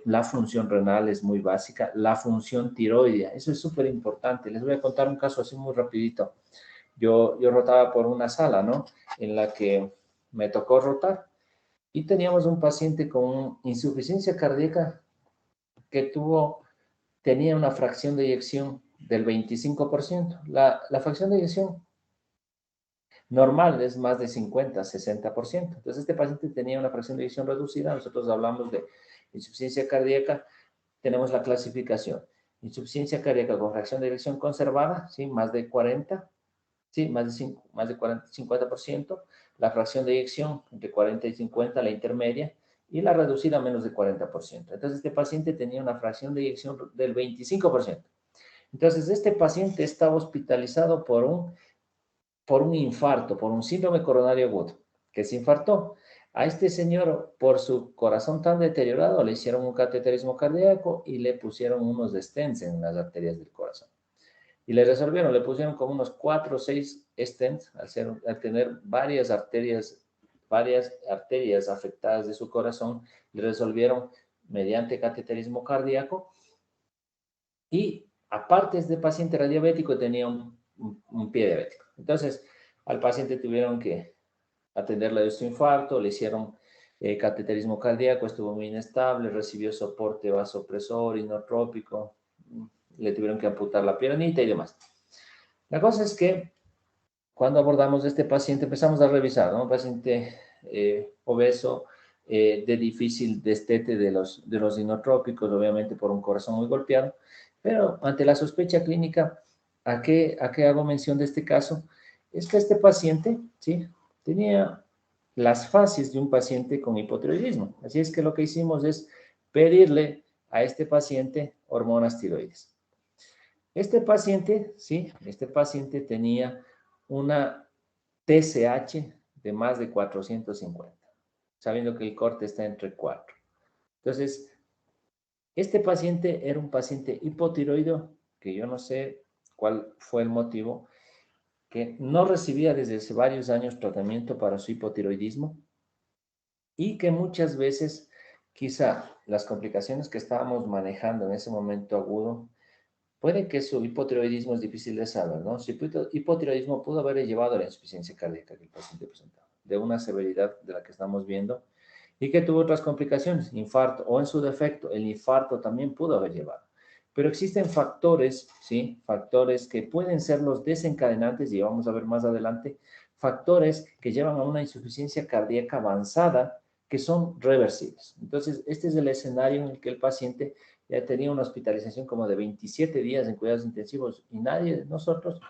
La función renal es muy básica. La función tiroidea, eso es súper importante. Les voy a contar un caso así muy rapidito. Yo rotaba por una sala, ¿no? En la que me tocó rotar y teníamos un paciente con insuficiencia cardíaca que tenía una fracción de eyección del 25%. La fracción de eyección normal es más de 50, 60%. Entonces, este paciente tenía una fracción de eyección reducida. Nosotros hablamos de insuficiencia cardíaca. Tenemos la clasificación. Insuficiencia cardíaca con fracción de eyección conservada, ¿sí? Más de 40, ¿sí? Más de 40, 50%. La fracción de eyección entre 40 y 50, la intermedia. Y la reducida menos de 40%. Entonces, este paciente tenía una fracción de eyección del 25%. Entonces, este paciente estaba hospitalizado por un infarto, por un síndrome coronario agudo, que se infartó. A este señor, por su corazón tan deteriorado, le hicieron un cateterismo cardíaco y le pusieron unos stents en las arterias del corazón. Y le resolvieron, le pusieron como unos 4 o 6 stents, al tener varias arterias afectadas de su corazón, le resolvieron mediante cateterismo cardíaco. Y aparte, este paciente era diabético, tenía un pie diabético. Entonces, al paciente tuvieron que atenderle de su infarto, le hicieron cateterismo cardíaco, estuvo muy inestable, recibió soporte vasopresor, inotrópico, le tuvieron que amputar la piernita y demás. La cosa es que cuando abordamos a este paciente empezamos a revisar, ¿no? Un paciente obeso, de difícil destete de los inotrópicos, obviamente por un corazón muy golpeado, pero ante la sospecha clínica, ¿a qué hago mención de este caso? Es que este paciente, ¿sí? Tenía las fases de un paciente con hipotiroidismo. Así es que lo que hicimos es pedirle a este paciente hormonas tiroides. Este paciente, ¿sí? Este paciente tenía una TSH de más de 450, sabiendo que el corte está entre 4. Entonces, este paciente era un paciente hipotiroideo, que yo no sé cuál fue el motivo, que no recibía desde hace varios años tratamiento para su hipotiroidismo y que muchas veces quizá las complicaciones que estábamos manejando en ese momento agudo, puede que su hipotiroidismo es difícil de saber, ¿no? Su hipotiroidismo pudo haberle llevado a la insuficiencia cardíaca que el paciente presentaba, de una severidad de la que estamos viendo, y que tuvo otras complicaciones, infarto, o en su defecto, el infarto también pudo haber llevado. Pero existen factores, ¿sí? Factores que pueden ser los desencadenantes, y vamos a ver más adelante, factores que llevan a una insuficiencia cardíaca avanzada que son reversibles. Entonces, este es el escenario en el que el paciente ya tenía una hospitalización como de 27 días en cuidados intensivos y nadie de nosotros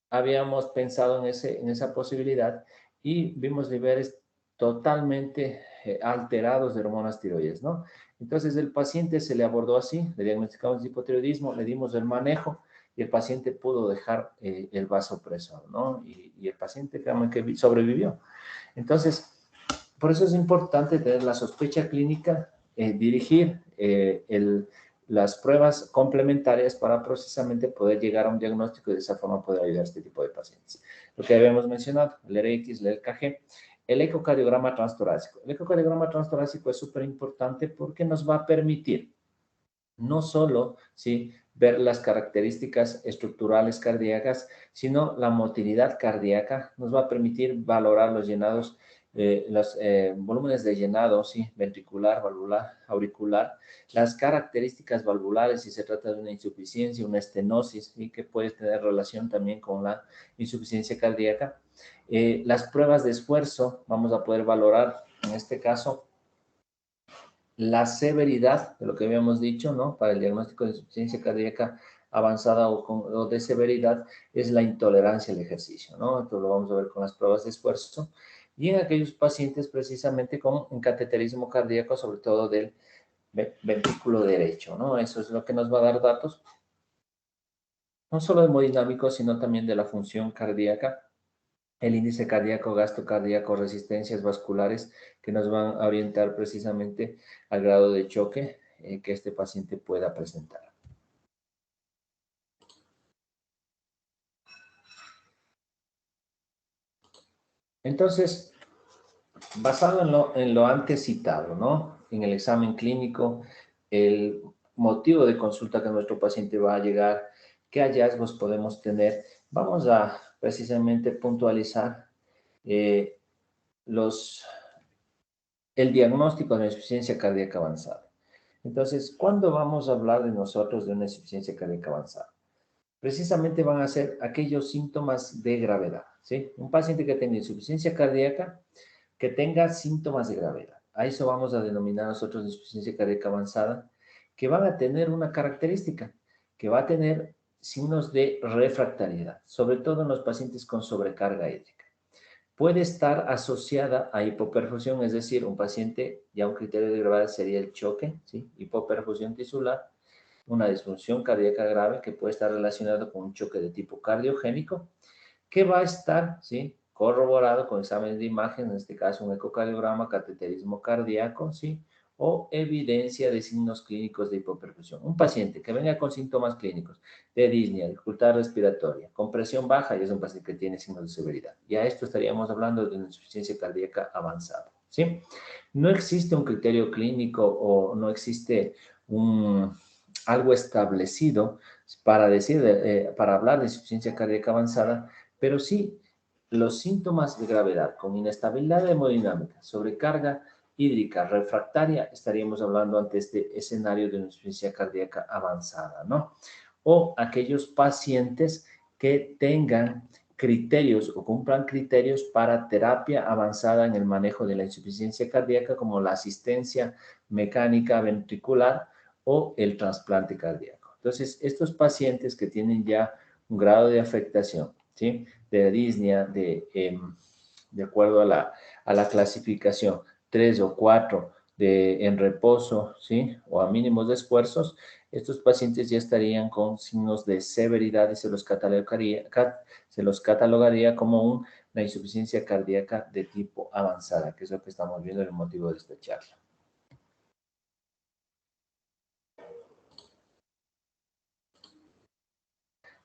habíamos pensado en esa posibilidad y vimos niveles totalmente alterados de hormonas tiroides, ¿no? Entonces el paciente se le abordó así, le diagnosticamos hipotiroidismo, le dimos el manejo y el paciente pudo dejar el vasopresor, ¿no? Y el paciente que sobrevivió. Entonces, por eso es importante tener la sospecha clínica, dirigir las pruebas complementarias para precisamente poder llegar a un diagnóstico y de esa forma poder ayudar a este tipo de pacientes. Lo que habíamos mencionado, el RX, el EKG, el ecocardiograma transtorácico. El ecocardiograma transtorácico es súper importante porque nos va a permitir no solo, ¿sí?, ver las características estructurales cardíacas, sino la motilidad cardíaca. Nos va a permitir valorar los llenados los volúmenes de llenado, sí, ventricular, valvular, auricular, las características valvulares, si se trata de una insuficiencia, una estenosis, ¿sí? Que puede tener relación también con la insuficiencia cardíaca. Las pruebas de esfuerzo, vamos a poder valorar, en este caso, la severidad de lo que habíamos dicho, ¿no? Para el diagnóstico de insuficiencia cardíaca avanzada o de severidad, es la intolerancia al ejercicio, ¿no? Esto lo vamos a ver con las pruebas de esfuerzo. Y en aquellos pacientes precisamente con un cateterismo cardíaco, sobre todo del ventrículo derecho, ¿no? Eso es lo que nos va a dar datos, no solo hemodinámicos, sino también de la función cardíaca, el índice cardíaco, gasto cardíaco, resistencias vasculares, que nos van a orientar precisamente al grado de choque que este paciente pueda presentar. Entonces, basado en lo antes citado, ¿no? En el examen clínico, el motivo de consulta que nuestro paciente va a llegar, qué hallazgos podemos tener, vamos a precisamente puntualizar el diagnóstico de insuficiencia cardíaca avanzada. Entonces, ¿cuándo vamos a hablar de nosotros de una insuficiencia cardíaca avanzada? Precisamente van a ser aquellos síntomas de gravedad, ¿sí? Un paciente que tenga insuficiencia cardíaca, que tenga síntomas de gravedad. A eso vamos a denominar nosotros insuficiencia cardíaca avanzada, que van a tener una característica, que va a tener signos de refractariedad, sobre todo en los pacientes con sobrecarga hídrica. Puede estar asociada a hipoperfusión, es decir, un paciente, ya un criterio de gravedad sería el choque, ¿sí? Hipoperfusión tisular, una disfunción cardíaca grave que puede estar relacionado con un choque de tipo cardiogénico, que va a estar, ¿sí? Corroborado con exámenes de imagen, en este caso un ecocardiograma, cateterismo cardíaco, ¿sí? O evidencia de signos clínicos de hipoperfusión. Un paciente que venga con síntomas clínicos de disnea, dificultad respiratoria, con presión baja, y es un paciente que tiene signos de severidad. Ya esto estaríamos hablando de una insuficiencia cardíaca avanzada, ¿sí? No existe un criterio clínico o no existe algo establecido para decir, para hablar de insuficiencia cardíaca avanzada, pero sí los síntomas de gravedad con inestabilidad hemodinámica, sobrecarga hídrica, refractaria, estaríamos hablando ante este escenario de una insuficiencia cardíaca avanzada, ¿no? O aquellos pacientes que tengan criterios o cumplan criterios para terapia avanzada en el manejo de la insuficiencia cardíaca, como la asistencia mecánica ventricular o el trasplante cardíaco. Entonces, estos pacientes que tienen ya un grado de afectación, ¿sí? De disnea, de acuerdo a la clasificación 3 o 4 en reposo, ¿sí? O a mínimos de esfuerzos, estos pacientes ya estarían con signos de severidad y se los catalogaría como una insuficiencia cardíaca de tipo avanzada, que es lo que estamos viendo en el motivo de esta charla.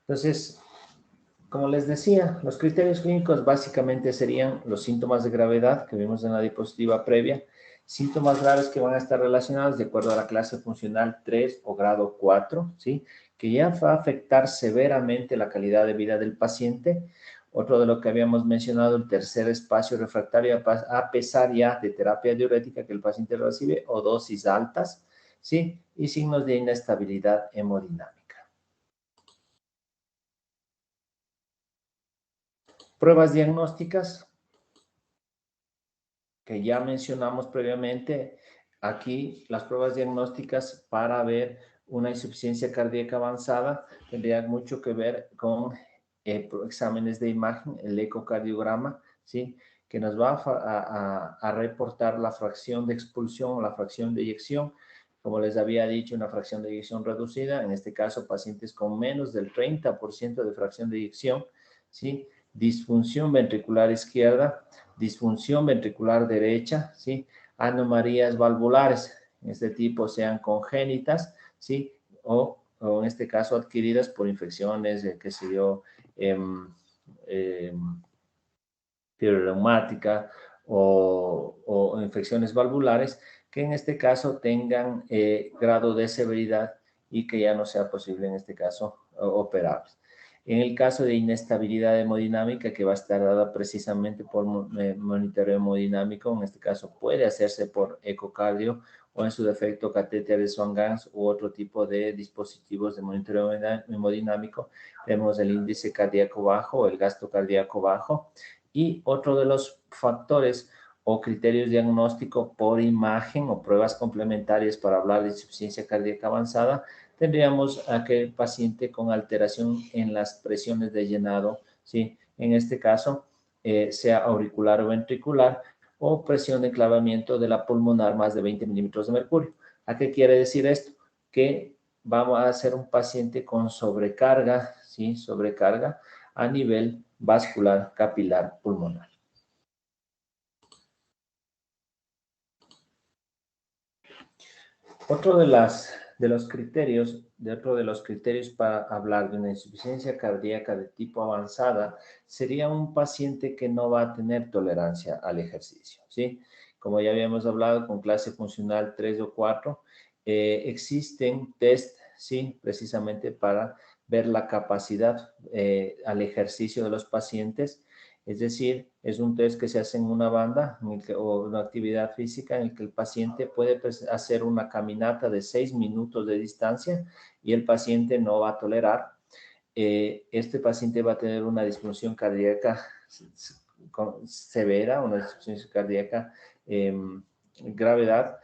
Entonces, como les decía, los criterios clínicos básicamente serían los síntomas de gravedad que vimos en la diapositiva previa, síntomas graves que van a estar relacionados de acuerdo a la clase funcional 3 o grado 4, ¿sí? Que ya va a afectar severamente la calidad de vida del paciente. Otro de lo que habíamos mencionado, el tercer espacio refractario, a pesar ya de terapia diurética que el paciente recibe o dosis altas, ¿sí? Y signos de inestabilidad hemodinámica. Pruebas diagnósticas que ya mencionamos previamente. Aquí las pruebas diagnósticas para ver una insuficiencia cardíaca avanzada tendrían mucho que ver con exámenes de imagen, el ecocardiograma, ¿sí? Que nos va a reportar la fracción de expulsión o la fracción de eyección. Como les había dicho, una fracción de eyección reducida, en este caso pacientes con menos del 30% de fracción de eyección, ¿sí? Disfunción ventricular izquierda, disfunción ventricular derecha, ¿sí? Anomalías valvulares, en este tipo sean congénitas, ¿sí? O en este caso adquiridas por infecciones, qué sé yo, fiebre reumática o infecciones valvulares, que en este caso tengan grado de severidad y que ya no sea posible en este caso operables. En el caso de inestabilidad hemodinámica, que va a estar dada precisamente por monitoreo hemodinámico, en este caso puede hacerse por ecocardio o en su defecto catéter de Swan-Ganz u otro tipo de dispositivos de monitoreo hemodinámico. Tenemos el índice cardíaco bajo o el gasto cardíaco bajo. Y otro de los factores o criterios diagnósticos por imagen o pruebas complementarias para hablar de insuficiencia cardíaca avanzada, tendríamos a aquel paciente con alteración en las presiones de llenado, ¿sí? En este caso, sea auricular o ventricular, o presión de enclavamiento de la pulmonar más de 20 milímetros de mercurio. ¿A qué quiere decir esto? Que vamos a hacer un paciente con sobrecarga, ¿sí? Sobrecarga a nivel vascular capilar pulmonar. Otro de los criterios para hablar de una insuficiencia cardíaca de tipo avanzada sería un paciente que no va a tener tolerancia al ejercicio, ¿sí? Como ya habíamos hablado con clase funcional 3 o 4, existen test, ¿sí? Precisamente para ver la capacidad al ejercicio de los pacientes. Es decir, es un test que se hace en una banda o una actividad física en el que el paciente puede hacer una caminata de 6 minutos de distancia y el paciente no va a tolerar. Este paciente va a tener una disfunción cardíaca severa, una disfunción cardíaca gravedad.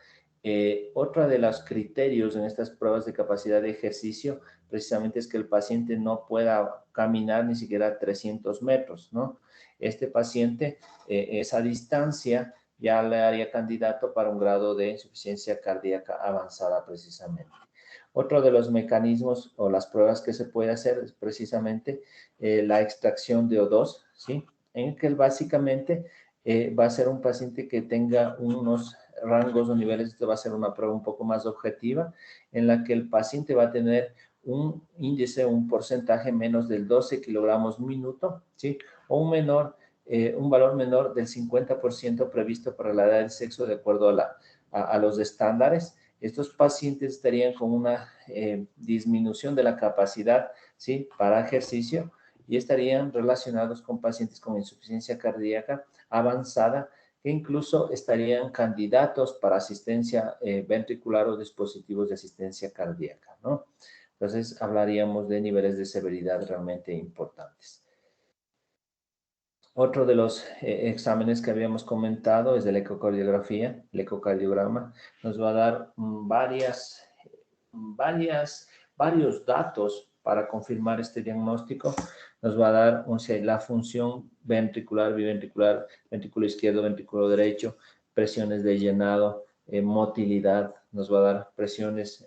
Otro de los criterios en estas pruebas de capacidad de ejercicio precisamente es que el paciente no pueda caminar ni siquiera 300 metros, ¿no? Este paciente, esa distancia ya le haría candidato para un grado de insuficiencia cardíaca avanzada precisamente. Otro de los mecanismos o las pruebas que se puede hacer es precisamente la extracción de O2, ¿sí? En el que básicamente va a ser un paciente que tenga unos rangos o niveles, esto va a ser una prueba un poco más objetiva, en la que el paciente va a tener un índice, un porcentaje menos del 12 kilogramos minuto, ¿sí? O un valor menor del 50% previsto para la edad del sexo de acuerdo a los estándares. Estos pacientes estarían con una disminución de la capacidad, ¿sí? Para ejercicio y estarían relacionados con pacientes con insuficiencia cardíaca avanzada que incluso estarían candidatos para asistencia ventricular o dispositivos de asistencia cardíaca, ¿no? Entonces, hablaríamos de niveles de severidad realmente importantes. Otro de los exámenes que habíamos comentado es de la ecocardiografía. El ecocardiograma nos va a dar varios datos para confirmar este diagnóstico. Nos va a dar la función ventricular, biventricular, ventrículo izquierdo, ventrículo derecho, presiones de llenado, motilidad, nos va a dar presiones,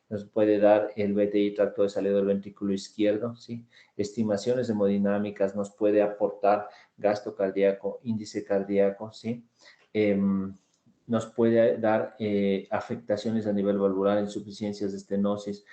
nos puede dar el BTI, tracto de salida del ventrículo izquierdo, ¿sí? Estimaciones hemodinámicas, nos puede aportar gasto cardíaco, índice cardíaco, ¿sí? Nos puede dar afectaciones a nivel valvular, insuficiencias de estenosis,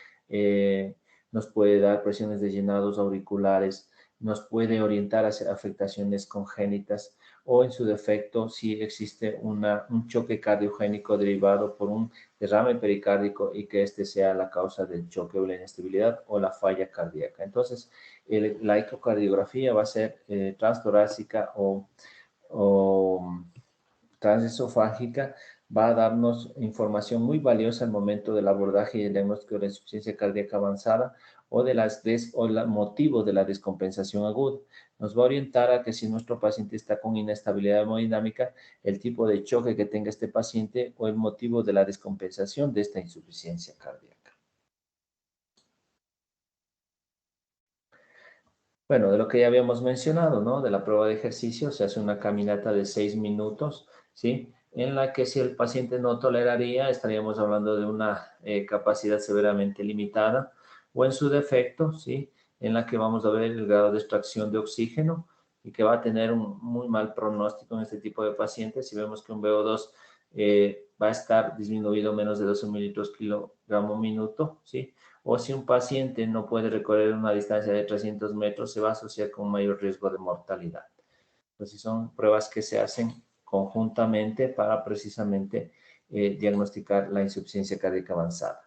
nos puede dar presiones de llenados auriculares, nos puede orientar hacia afectaciones congénitas o en su defecto si existe un choque cardiogénico derivado por un derrame pericárdico y que este sea la causa del choque o la inestabilidad o la falla cardíaca. Entonces, la ecocardiografía va a ser transtorácica o transesofágica, va a darnos información muy valiosa al momento del abordaje y el diagnóstico de la insuficiencia cardíaca avanzada o el motivo de la descompensación aguda. Nos va a orientar a que si nuestro paciente está con inestabilidad hemodinámica, el tipo de choque que tenga este paciente o el motivo de la descompensación de esta insuficiencia cardíaca. Bueno, de lo que ya habíamos mencionado, ¿no? De la prueba de ejercicio, se hace una caminata de 6 minutos, ¿sí? En la que si el paciente no toleraría, estaríamos hablando de una capacidad severamente limitada, o en su defecto, ¿sí? En la que vamos a ver el grado de extracción de oxígeno y que va a tener un muy mal pronóstico en este tipo de pacientes. Si vemos que un VO2 va a estar disminuido menos de 12 mililitros kilogramo minuto, ¿sí? O si un paciente no puede recorrer una distancia de 300 metros, se va a asociar con un mayor riesgo de mortalidad. Entonces, son pruebas que se hacen conjuntamente para precisamente diagnosticar la insuficiencia cardíaca avanzada.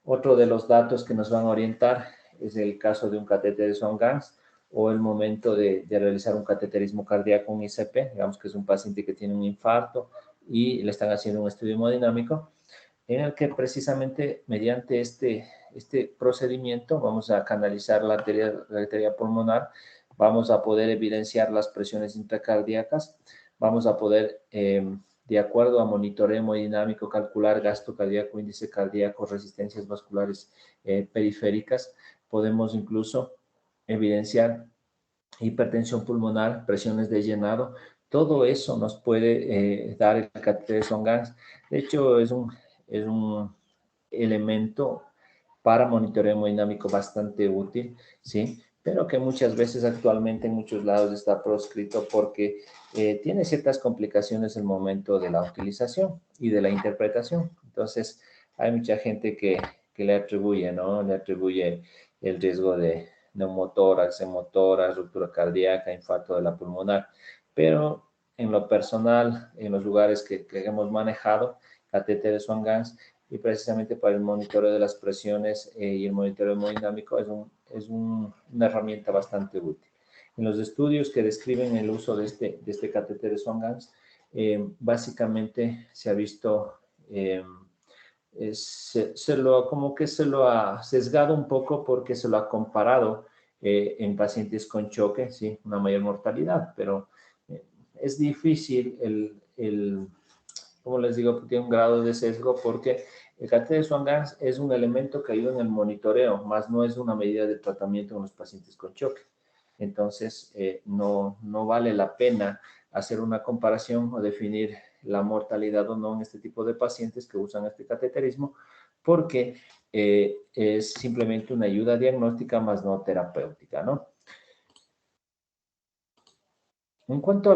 Otro de los datos que nos van a orientar es el caso de un catéter de Swan-Ganz o el momento de realizar un cateterismo cardíaco, un ICP, digamos que es un paciente que tiene un infarto y le están haciendo un estudio hemodinámico, en el que precisamente mediante este procedimiento vamos a canalizar la arteria pulmonar, vamos a poder evidenciar las presiones intracardíacas, vamos a poder, de acuerdo a monitoreo hemodinámico, calcular gasto cardíaco, índice cardíaco, resistencias vasculares periféricas, podemos incluso evidenciar hipertensión pulmonar, presiones de llenado, todo eso nos puede dar el catéter de Swan-Ganz. De hecho, es un elemento para monitoreo hemodinámico bastante útil, ¿sí? Pero que muchas veces actualmente en muchos lados está proscrito porque tiene ciertas complicaciones en el momento de la utilización y de la interpretación. Entonces, hay mucha gente que le atribuye, ¿no? Le atribuye el riesgo de neumotórax, hemotórax, ruptura cardíaca, infarto de la pulmonar. Pero en lo personal, en los lugares que hemos manejado, catéter de Swan-Ganz, y precisamente para el monitoreo de las presiones y el monitoreo hemodinámico es una herramienta bastante útil. En los estudios que describen el uso de este catéter de Swan-Ganz, básicamente se ha visto, como que se lo ha sesgado un poco porque se lo ha comparado en pacientes con choque, sí, una mayor mortalidad, pero es difícil como les digo, tiene un grado de sesgo porque el catéter de Swan-Ganz es un elemento que ayuda en el monitoreo, más no es una medida de tratamiento en los pacientes con choque. Entonces, no vale la pena hacer una comparación o definir la mortalidad o no en este tipo de pacientes que usan este cateterismo, porque es simplemente una ayuda diagnóstica más no terapéutica, ¿no? En cuanto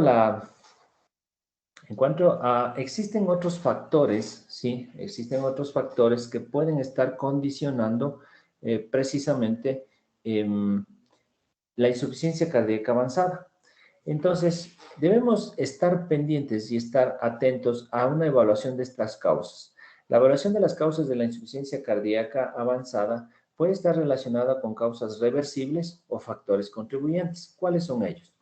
a existen otros factores, ¿sí? Existen otros factores que pueden estar condicionando precisamente la insuficiencia cardíaca avanzada. Entonces, debemos estar pendientes y estar atentos a una evaluación de estas causas. La evaluación de las causas de la insuficiencia cardíaca avanzada puede estar relacionada con causas reversibles o factores contribuyentes. ¿Cuáles son ellos?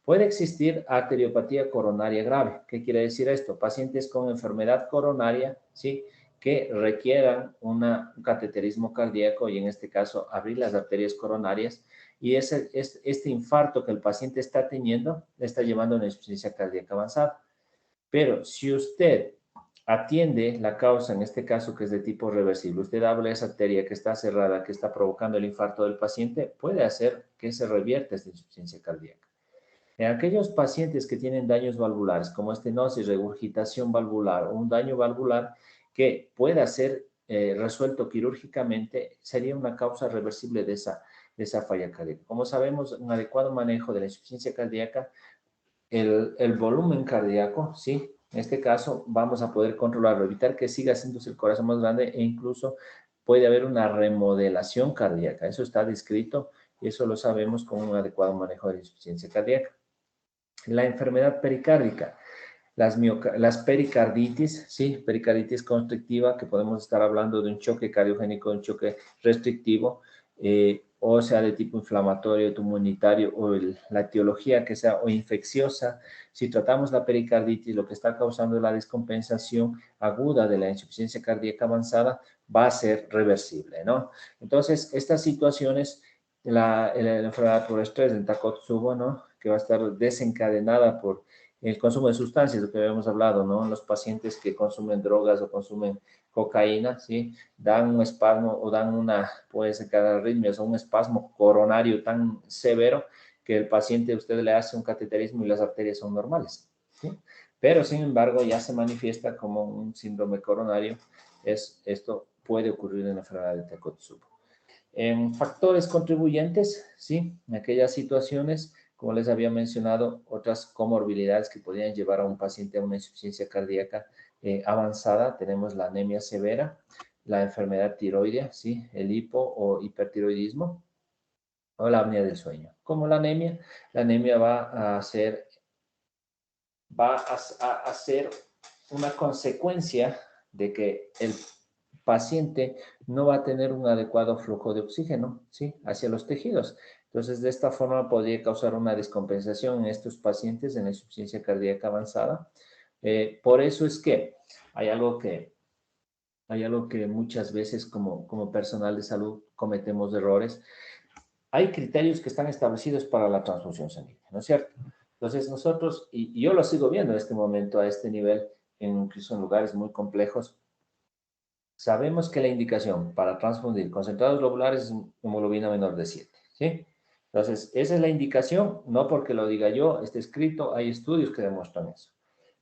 Puede existir arteriopatía coronaria grave. ¿Qué quiere decir esto? Pacientes con enfermedad coronaria, ¿sí?, que requieran un cateterismo cardíaco y en este caso abrir las arterias coronarias, y este infarto que el paciente está teniendo le está llevando a una insuficiencia cardíaca avanzada. Pero si usted atiende la causa, en este caso que es de tipo reversible, usted abre esa arteria que está cerrada, que está provocando el infarto del paciente, puede hacer que se revierta esta insuficiencia cardíaca. En aquellos pacientes que tienen daños valvulares, como estenosis, regurgitación valvular o un daño valvular que pueda ser resuelto quirúrgicamente, sería una causa reversible de esa falla cardíaca. Como sabemos, un adecuado manejo de la insuficiencia cardíaca, el volumen cardíaco, ¿sí? En este caso, vamos a poder controlarlo, evitar que siga haciéndose el corazón más grande e incluso puede haber una remodelación cardíaca. Eso está descrito y eso lo sabemos con un adecuado manejo de la insuficiencia cardíaca. La enfermedad pericárdica, las pericarditis, ¿sí? Pericarditis constrictiva, que podemos estar hablando de un choque cardiogénico, un choque restrictivo, o sea, de tipo inflamatorio, inmunitario, o la etiología que sea, o infecciosa. Si tratamos la pericarditis, lo que está causando la descompensación aguda de la insuficiencia cardíaca avanzada va a ser reversible, ¿no? Entonces, estas situaciones, la enfermedad por estrés del Takotsubo, ¿no?, que va a estar desencadenada por el consumo de sustancias, lo que habíamos hablado, ¿no? Los pacientes que consumen drogas o consumen cocaína, ¿sí?, dan un espasmo o puede ser arritmias o un espasmo coronario tan severo que el paciente, usted le hace un cateterismo y las arterias son normales, ¿sí? Pero, sin embargo, ya se manifiesta como un síndrome coronario. Esto puede ocurrir en la enfermedad de Takotsubo. En factores contribuyentes, ¿sí?, en aquellas situaciones, como les había mencionado, otras comorbilidades que podrían llevar a un paciente a una insuficiencia cardíaca avanzada. Tenemos la anemia severa, la enfermedad tiroidea, ¿sí?, el hipo o hipertiroidismo, o la apnea del sueño. Como la anemia va a ser una consecuencia de que el paciente no va a tener un adecuado flujo de oxígeno, ¿sí? Hacia los tejidos. Entonces, de esta forma podría causar una descompensación en estos pacientes en la insuficiencia cardíaca avanzada. Por eso es que hay algo que muchas veces como personal de salud cometemos errores. Hay criterios que están establecidos para la transfusión sanguínea, ¿no es cierto? Entonces nosotros, y yo lo sigo viendo en este momento a este nivel, incluso en lugares muy complejos, sabemos que la indicación para transfundir concentrados globulares es hemoglobina menor de 7, ¿sí? Entonces, esa es la indicación, no porque lo diga yo, está escrito, hay estudios que demuestran eso.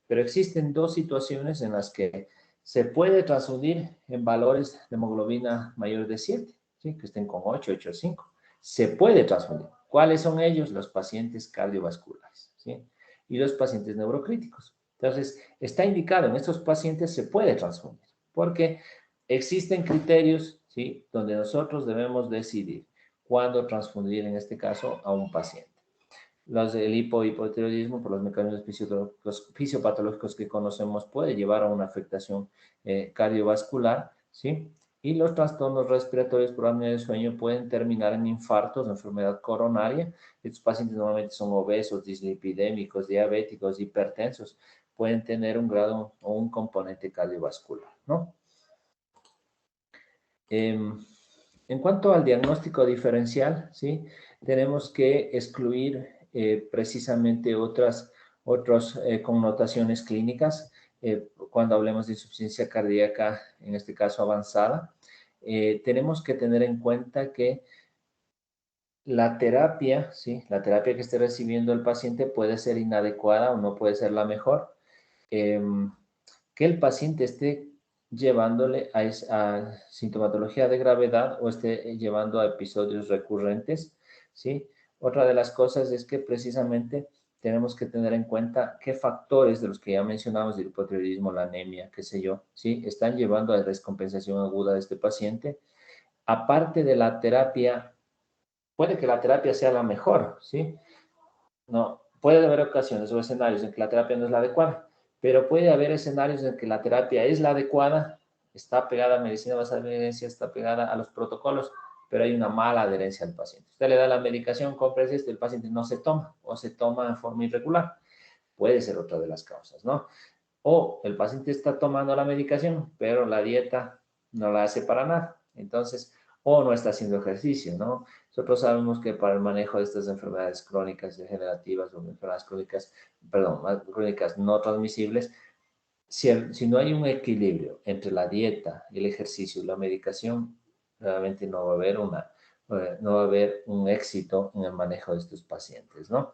Pero existen dos situaciones en las que se puede transfundir en valores de hemoglobina mayor de 7, ¿sí? Que estén con 8, 8,5. Se puede transfundir. ¿Cuáles son ellos? Los pacientes cardiovasculares, ¿sí? Y los pacientes neurocríticos. Entonces, está indicado, en estos pacientes se puede transfundir, porque existen criterios, ¿sí? Donde nosotros debemos decidir cuándo transfundir, en este caso, a un paciente. El hipotiroidismo, por los mecanismos fisiopatológicos que conocemos, puede llevar a una afectación cardiovascular, ¿sí? Y los trastornos respiratorios por apnea de sueño pueden terminar en infartos, enfermedad coronaria. Estos pacientes normalmente son obesos, dislipidémicos, diabéticos, hipertensos. Pueden tener un grado o un componente cardiovascular, ¿no? En cuanto al diagnóstico diferencial, ¿sí? Tenemos que excluir precisamente otras connotaciones clínicas cuando hablemos de insuficiencia cardíaca, en este caso avanzada. Tenemos que tener en cuenta que la terapia, ¿sí? La terapia que esté recibiendo el paciente puede ser inadecuada o no puede ser la mejor. Que el paciente esté llevándole a sintomatología de gravedad o esté llevando a episodios recurrentes, ¿sí? Otra de las cosas es que precisamente tenemos que tener en cuenta qué factores de los que ya mencionamos, el hipotiroidismo, la anemia, qué sé yo, ¿sí? Están llevando a descompensación aguda de este paciente. Aparte de la terapia, puede que la terapia sea la mejor, ¿sí? No, puede haber ocasiones o escenarios en que la terapia no es la adecuada, pero puede haber escenarios en que la terapia es la adecuada, está pegada a medicina basada en evidencia, está pegada a los protocolos, pero hay una mala adherencia al paciente. Usted le da la medicación, compra esto, el paciente no se toma o se toma en forma irregular. Puede ser otra de las causas, ¿no? O el paciente está tomando la medicación, pero la dieta no la hace para nada. Entonces, o no está haciendo ejercicio, ¿no? Nosotros sabemos que para el manejo de estas enfermedades crónicas degenerativas o enfermedades crónicas, perdón, crónicas no transmisibles, si no hay un equilibrio entre la dieta, el ejercicio y la medicación, realmente no va a haber no va a haber un éxito en el manejo de estos pacientes, ¿no?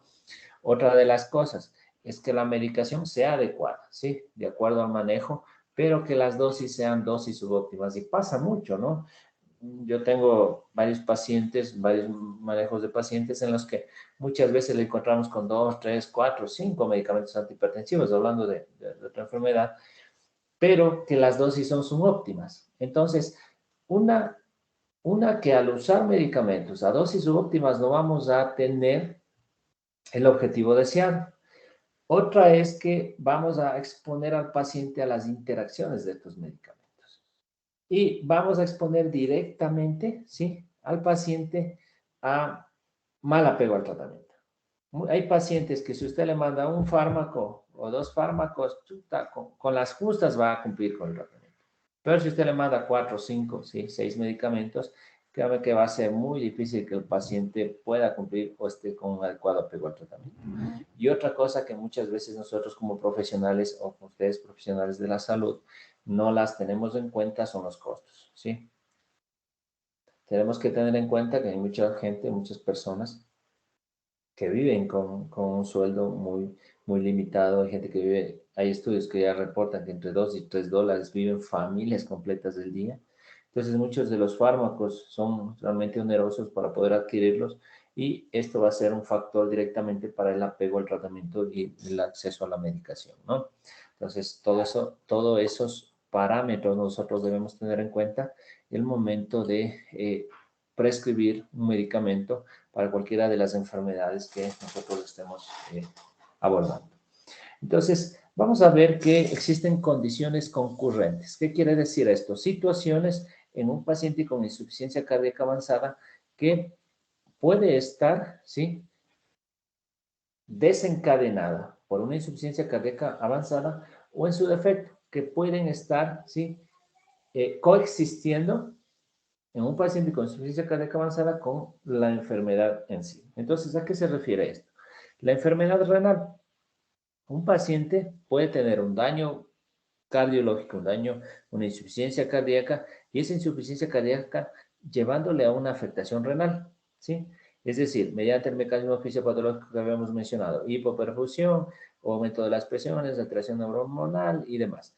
Otra de las cosas es que la medicación sea adecuada, ¿sí? De acuerdo al manejo, pero que las dosis sean dosis subóptimas. Y pasa mucho, ¿no? Yo tengo varios pacientes, varios manejos de pacientes en los que muchas veces le encontramos con 2, 3, 4, 5 medicamentos antihipertensivos, hablando de otra enfermedad, pero que las dosis son subóptimas. Entonces, una que al usar medicamentos a dosis subóptimas no vamos a tener el objetivo deseado. Otra es que vamos a exponer al paciente a las interacciones de estos medicamentos. Y vamos a exponer directamente, ¿sí?, al paciente a mal apego al tratamiento. Hay pacientes que si usted le manda un fármaco o dos fármacos, con las justas va a cumplir con el tratamiento. Pero si usted le manda 4, 5, ¿sí?, 6 medicamentos, créame que va a ser muy difícil que el paciente pueda cumplir o esté con un adecuado apego al tratamiento. Y otra cosa que muchas veces nosotros como profesionales o ustedes profesionales de la salud no las tenemos en cuenta son los costos, ¿sí? Tenemos que tener en cuenta que hay mucha gente, muchas personas que viven con un sueldo muy limitado. Hay gente que vive, hay estudios que ya reportan que entre 2 y 3 dólares viven familias completas del día. Entonces, muchos de los fármacos son realmente onerosos para poder adquirirlos y esto va a ser un factor directamente para el apego al tratamiento y el acceso a la medicación, ¿no? Entonces, todos esos parámetros nosotros debemos tener en cuenta el momento de prescribir un medicamento para cualquiera de las enfermedades que nosotros estemos abordando. Entonces, Vamos a ver que existen condiciones concurrentes. ¿Qué quiere decir esto? Situaciones en un paciente con insuficiencia cardíaca avanzada que puede estar, ¿sí?, desencadenada por una insuficiencia cardíaca avanzada o en su defecto, que pueden estar, ¿sí?, coexistiendo en un paciente con insuficiencia cardíaca avanzada con la enfermedad en sí. Entonces, ¿a qué se refiere esto? La enfermedad renal. Un paciente puede tener un daño cardiológico, un daño, una insuficiencia cardíaca, y esa insuficiencia cardíaca llevándole a una afectación renal, ¿sí? Es decir, mediante el mecanismo fisiopatológico que habíamos mencionado, hipoperfusión, aumento de las presiones, alteración neurohormonal y demás.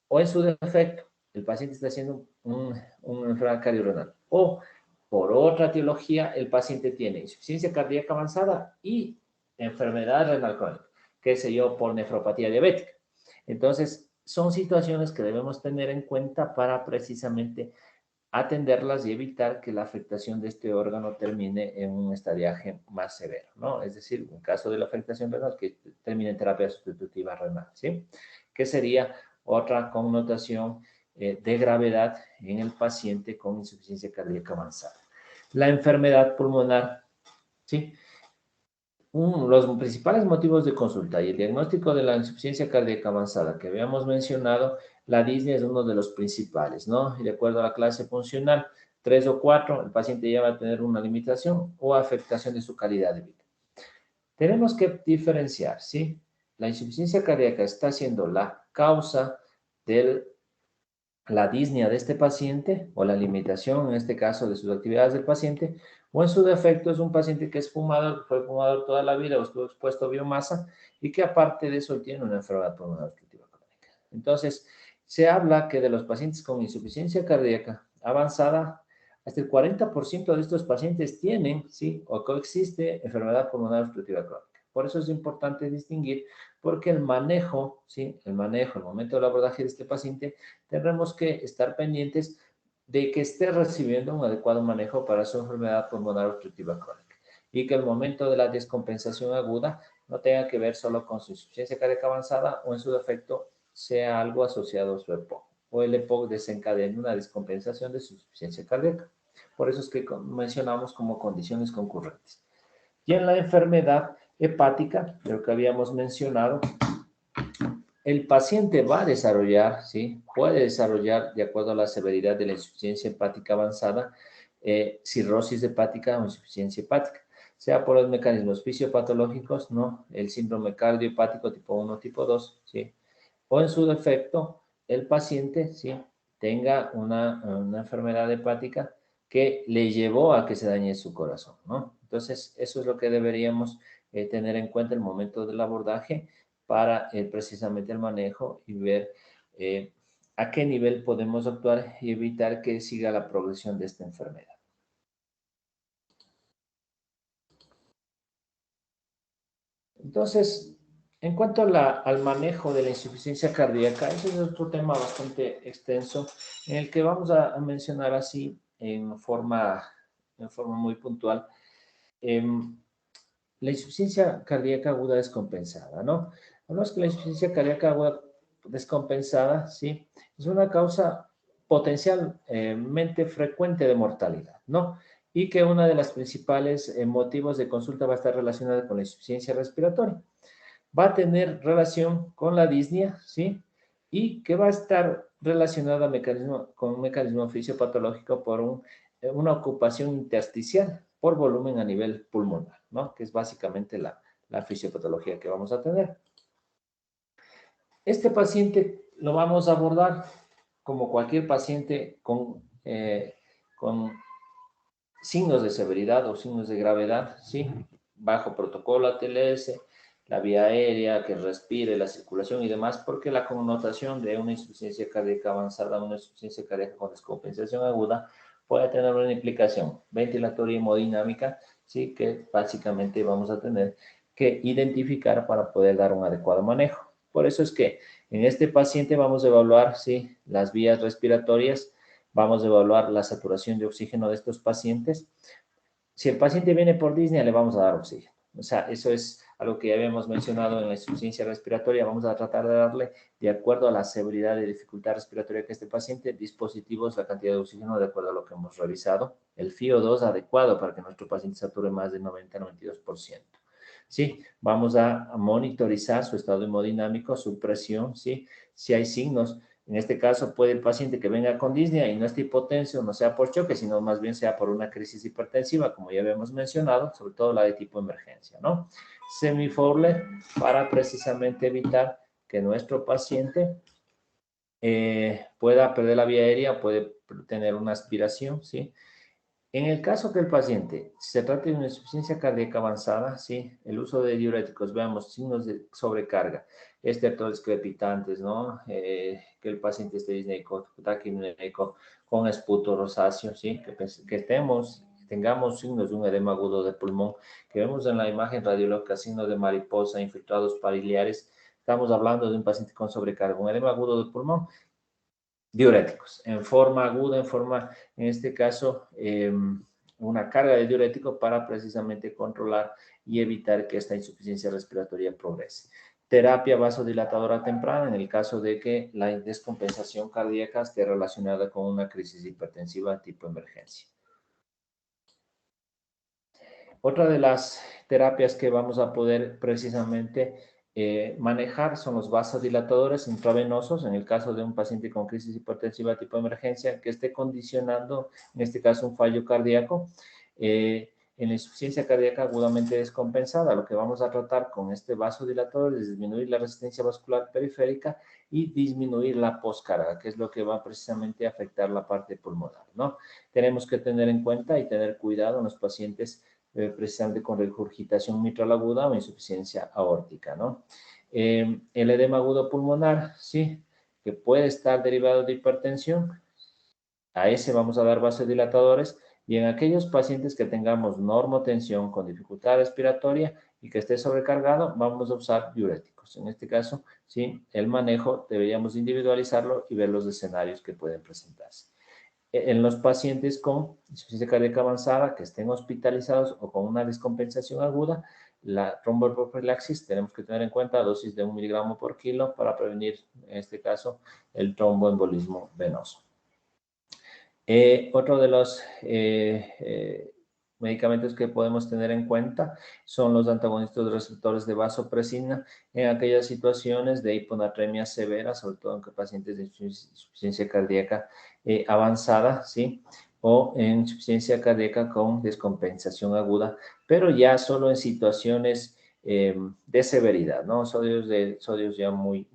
O en su defecto, el paciente está haciendo una enfermedad cardiorrenal. O, por otra etiología, el paciente tiene insuficiencia cardíaca avanzada y enfermedad renal crónica, qué sé yo, por nefropatía diabética. Entonces, son situaciones que debemos tener en cuenta para precisamente atenderlas y evitar que la afectación de este órgano termine en un estadiaje más severo, ¿no? Es decir, en caso de la afectación renal, que termine en terapia sustitutiva renal, ¿sí? Que sería otra connotación de gravedad en el paciente con insuficiencia cardíaca avanzada. La enfermedad pulmonar, ¿sí? Los principales motivos de consulta y el diagnóstico de la insuficiencia cardíaca avanzada que habíamos mencionado, la disnea es uno de los principales, ¿no? Y de acuerdo a la clase funcional, 3 o 4, el paciente ya va a tener una limitación o afectación de su calidad de vida. Tenemos que diferenciar, ¿sí? La insuficiencia cardíaca está siendo la causa de la disnea de este paciente o la limitación, en este caso, de sus actividades del paciente, o en su defecto es un paciente que es fumador, que fue fumador toda la vida o estuvo expuesto a biomasa y que aparte de eso tiene una enfermedad pulmonar obstructiva crónica. Entonces, se habla que de los pacientes con insuficiencia cardíaca avanzada, hasta el 40% de estos pacientes tienen, ¿sí?, o coexiste enfermedad pulmonar obstructiva crónica. Por eso es importante distinguir, porque el manejo, ¿sí?, el momento del abordaje de este paciente, tendremos que estar pendientes de que esté recibiendo un adecuado manejo para su enfermedad pulmonar obstructiva crónica y que el momento de la descompensación aguda no tenga que ver solo con su insuficiencia cardíaca avanzada o en su defecto sea algo asociado a su EPOC o el EPOC desencadena una descompensación de su insuficiencia cardíaca. Por eso es que mencionamos como condiciones concurrentes. Y en la enfermedad hepática, lo que habíamos mencionado, el paciente va a desarrollar, ¿sí?, puede desarrollar, de acuerdo a la severidad de la insuficiencia hepática avanzada, cirrosis hepática o insuficiencia hepática, sea por los mecanismos fisiopatológicos, ¿no?, el síndrome cardiohepático tipo 1, tipo 2, ¿sí?, o en su defecto, el paciente, ¿sí?, tenga una enfermedad hepática que le llevó a que se dañe su corazón, ¿no? Entonces, eso es lo que deberíamos tener en cuenta en el momento del abordaje para precisamente el manejo y ver a qué nivel podemos actuar y evitar que siga la progresión de esta enfermedad. Entonces, en cuanto al manejo de la insuficiencia cardíaca, ese es otro tema bastante extenso en el que vamos a mencionar así en forma muy puntual. La insuficiencia cardíaca aguda descompensada, ¿no? Hablamos que la insuficiencia cardíaca aguda descompensada, ¿sí?, es una causa potencialmente frecuente de mortalidad, ¿no? Y que una de las principales motivos de consulta va a estar relacionada con la insuficiencia respiratoria. Va a tener relación con la disnea, ¿sí?, y que va a estar relacionada con un mecanismo fisiopatológico por una ocupación intersticial por volumen a nivel pulmonar, ¿no?, que es básicamente la fisiopatología que vamos a tener. Este paciente lo vamos a abordar como cualquier paciente con signos de severidad o signos de gravedad, ¿sí?, bajo protocolo ATLS, la vía aérea, que respire, la circulación y demás, porque la connotación de una insuficiencia cardíaca avanzada, una insuficiencia cardíaca con descompensación aguda, puede tener una implicación ventilatoria y hemodinámica, ¿sí?, que básicamente vamos a tener que identificar para poder dar un adecuado manejo. Por eso es que en este paciente vamos a evaluar, ¿sí?, las vías respiratorias, vamos a evaluar la saturación de oxígeno de estos pacientes. Si el paciente viene por disnea, le vamos a dar oxígeno. O sea, eso es algo que ya habíamos mencionado en la insuficiencia respiratoria. Vamos a tratar de darle, de acuerdo a la severidad y dificultad respiratoria que este paciente, dispositivos, la cantidad de oxígeno de acuerdo a lo que hemos revisado. El FiO2 adecuado para que nuestro paciente sature más de 90-92%. ¿Sí? Vamos a monitorizar su estado hemodinámico, su presión, ¿sí? Si hay signos. En este caso, puede el paciente que venga con disnea y no esté hipotenso, no sea por choque, sino más bien sea por una crisis hipertensiva, como ya habíamos mencionado, sobre todo la de tipo emergencia, ¿no? Semi-Fowler para precisamente evitar que nuestro paciente pueda perder la vía aérea, puede tener una aspiración, ¿sí? En el caso que el paciente se trate de una insuficiencia cardíaca avanzada, sí, el uso de diuréticos, veamos signos de sobrecarga, estertores crepitantes, ¿no? Que el paciente esté disneico, taquipneico, con esputo rosáceo, sí, que tengamos signos de un edema agudo de pulmón, que vemos en la imagen radiológica signos de mariposa, infiltrados pariliares, estamos hablando de un paciente con sobrecarga, un edema agudo de pulmón, diuréticos, en forma aguda, en este caso, una carga de diurético para precisamente controlar y evitar que esta insuficiencia respiratoria progrese. Terapia vasodilatadora temprana en el caso de que la descompensación cardíaca esté relacionada con una crisis hipertensiva tipo emergencia. Otra de las terapias que vamos a poder precisamente manejar son los vasodilatadores intravenosos en el caso de un paciente con crisis hipertensiva tipo emergencia que esté condicionando, en este caso, un fallo cardíaco. En la insuficiencia cardíaca agudamente descompensada, lo que vamos a tratar con este vasodilatador es disminuir la resistencia vascular periférica y disminuir la poscarga, que es lo que va precisamente a afectar la parte pulmonar, ¿no? Tenemos que tener en cuenta y tener cuidado en los pacientes precisamente con regurgitación mitral aguda o insuficiencia aórtica, ¿no? El edema agudo pulmonar, sí, que puede estar derivado de hipertensión, a ese vamos a dar vasodilatadores, y en aquellos pacientes que tengamos normotensión con dificultad respiratoria y que esté sobrecargado, vamos a usar diuréticos. En este caso, sí, el manejo deberíamos individualizarlo y ver los escenarios que pueden presentarse. En los pacientes con insuficiencia cardíaca avanzada que estén hospitalizados o con una descompensación aguda, la tromboprofilaxis tenemos que tener en cuenta dosis de 1 miligramo por kilo para prevenir, en este caso, el tromboembolismo venoso. Otro de los medicamentos que podemos tener en cuenta son los antagonistas de receptores de vasopresina en aquellas situaciones de hiponatremia severa, sobre todo en pacientes de insuficiencia cardíaca avanzada, ¿sí? O en insuficiencia cardíaca con descompensación aguda, pero ya solo en situaciones de severidad, ¿no? Sodios ya muy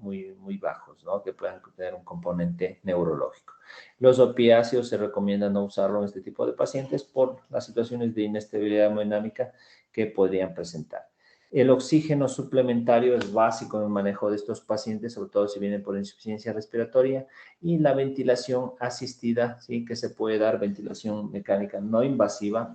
bajos, ¿no? Que puedan tener un componente neurológico. Los opiáceos se recomienda no usarlo en este tipo de pacientes por las situaciones de inestabilidad hemodinámica que podrían presentar. El oxígeno suplementario es básico en el manejo de estos pacientes, sobre todo si vienen por insuficiencia respiratoria, y la ventilación asistida, ¿sí? Que se puede dar ventilación mecánica no invasiva,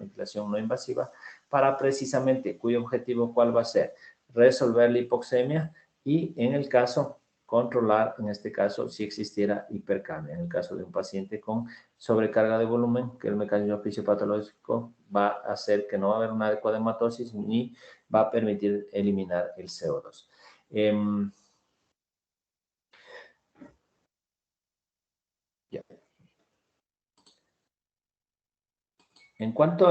para precisamente, cuyo objetivo, ¿cuál va a ser? Resolver la hipoxemia y, en el caso, controlar, en este caso, si existiera hipercamia. En el caso de un paciente con sobrecarga de volumen, que el mecanismo fisiopatológico va a hacer que no va a haber una adecuada hematosis ni va a permitir eliminar el CO2. En cuanto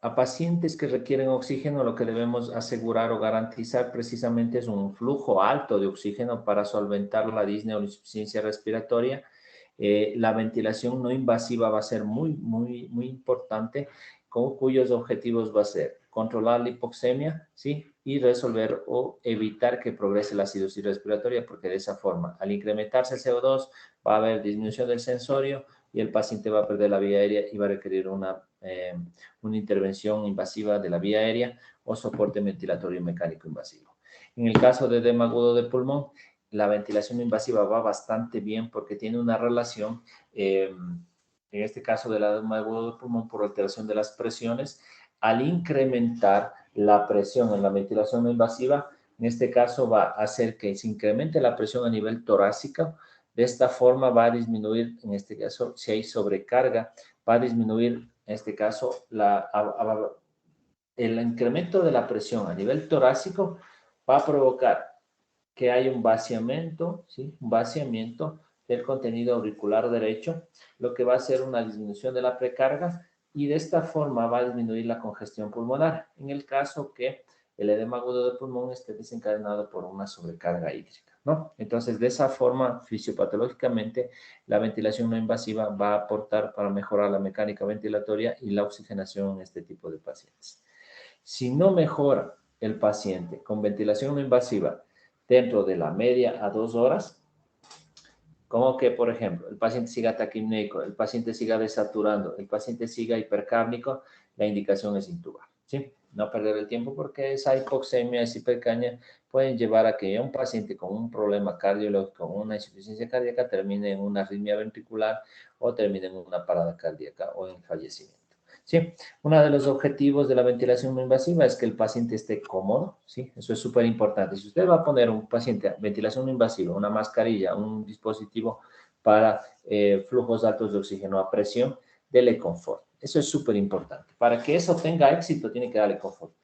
a pacientes que requieren oxígeno, lo que debemos asegurar o garantizar precisamente es un flujo alto de oxígeno para solventar la disnea o insuficiencia respiratoria. La ventilación no invasiva va a ser muy importante, cuyos objetivos va a ser controlar la hipoxemia, ¿sí? Y resolver o evitar que progrese la acidosis respiratoria, porque de esa forma, al incrementarse el CO2, va a haber disminución del sensorio, y el paciente va a perder la vía aérea y va a requerir una intervención invasiva de la vía aérea o soporte ventilatorio mecánico invasivo. En el caso de edema agudo de pulmón, la ventilación invasiva va bastante bien porque tiene una relación, en este caso del edema agudo de pulmón, por alteración de las presiones. Al incrementar la presión en la ventilación no invasiva, en este caso va a hacer que se incremente la presión a nivel torácico. De esta forma va a disminuir, en este caso, si hay sobrecarga, va a disminuir, en este caso, el incremento de la presión a nivel torácico va a provocar que haya un vaciamiento, ¿sí? Un vaciamiento del contenido auricular derecho, lo que va a hacer una disminución de la precarga y de esta forma va a disminuir la congestión pulmonar, en el caso que el edema agudo del pulmón esté desencadenado por una sobrecarga hídrica, ¿no? Entonces, de esa forma, fisiopatológicamente, la ventilación no invasiva va a aportar para mejorar la mecánica ventilatoria y la oxigenación en este tipo de pacientes. Si no mejora el paciente con ventilación no invasiva dentro de la media a 2 horas, como que, por ejemplo, el paciente siga taquipnéico, el paciente siga desaturando, el paciente siga hipercárnico, la indicación es intubar, ¿sí? No perder el tiempo porque esa hipoxemia, esa hipercania pueden llevar a que un paciente con un problema cardiológico, con una insuficiencia cardíaca, termine en una arritmia ventricular o termine en una parada cardíaca o en fallecimiento. ¿Sí? Uno de los objetivos de la ventilación no invasiva es que el paciente esté cómodo, ¿sí? Eso es súper importante. Si usted va a poner a un paciente a ventilación no invasiva, una mascarilla, un dispositivo para flujos altos de oxígeno a presión, dele confort. Eso es súper importante. Para que eso tenga éxito, tiene que darle confort.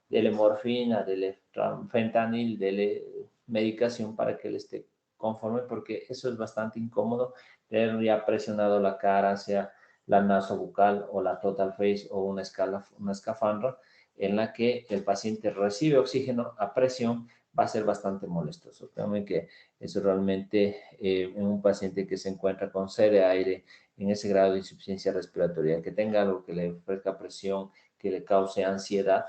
Dele morfina, dele fentanil, dele medicación para que él esté conforme, porque eso es bastante incómodo. Tener ya presionado la cara hacia la nasobucal o la total face o una escafandra en la que el paciente recibe oxígeno a presión, va a ser bastante molestoso. También que eso realmente en un paciente que se encuentra con sed de aire en ese grado de insuficiencia respiratoria, que tenga algo que le ofrezca presión, que le cause ansiedad,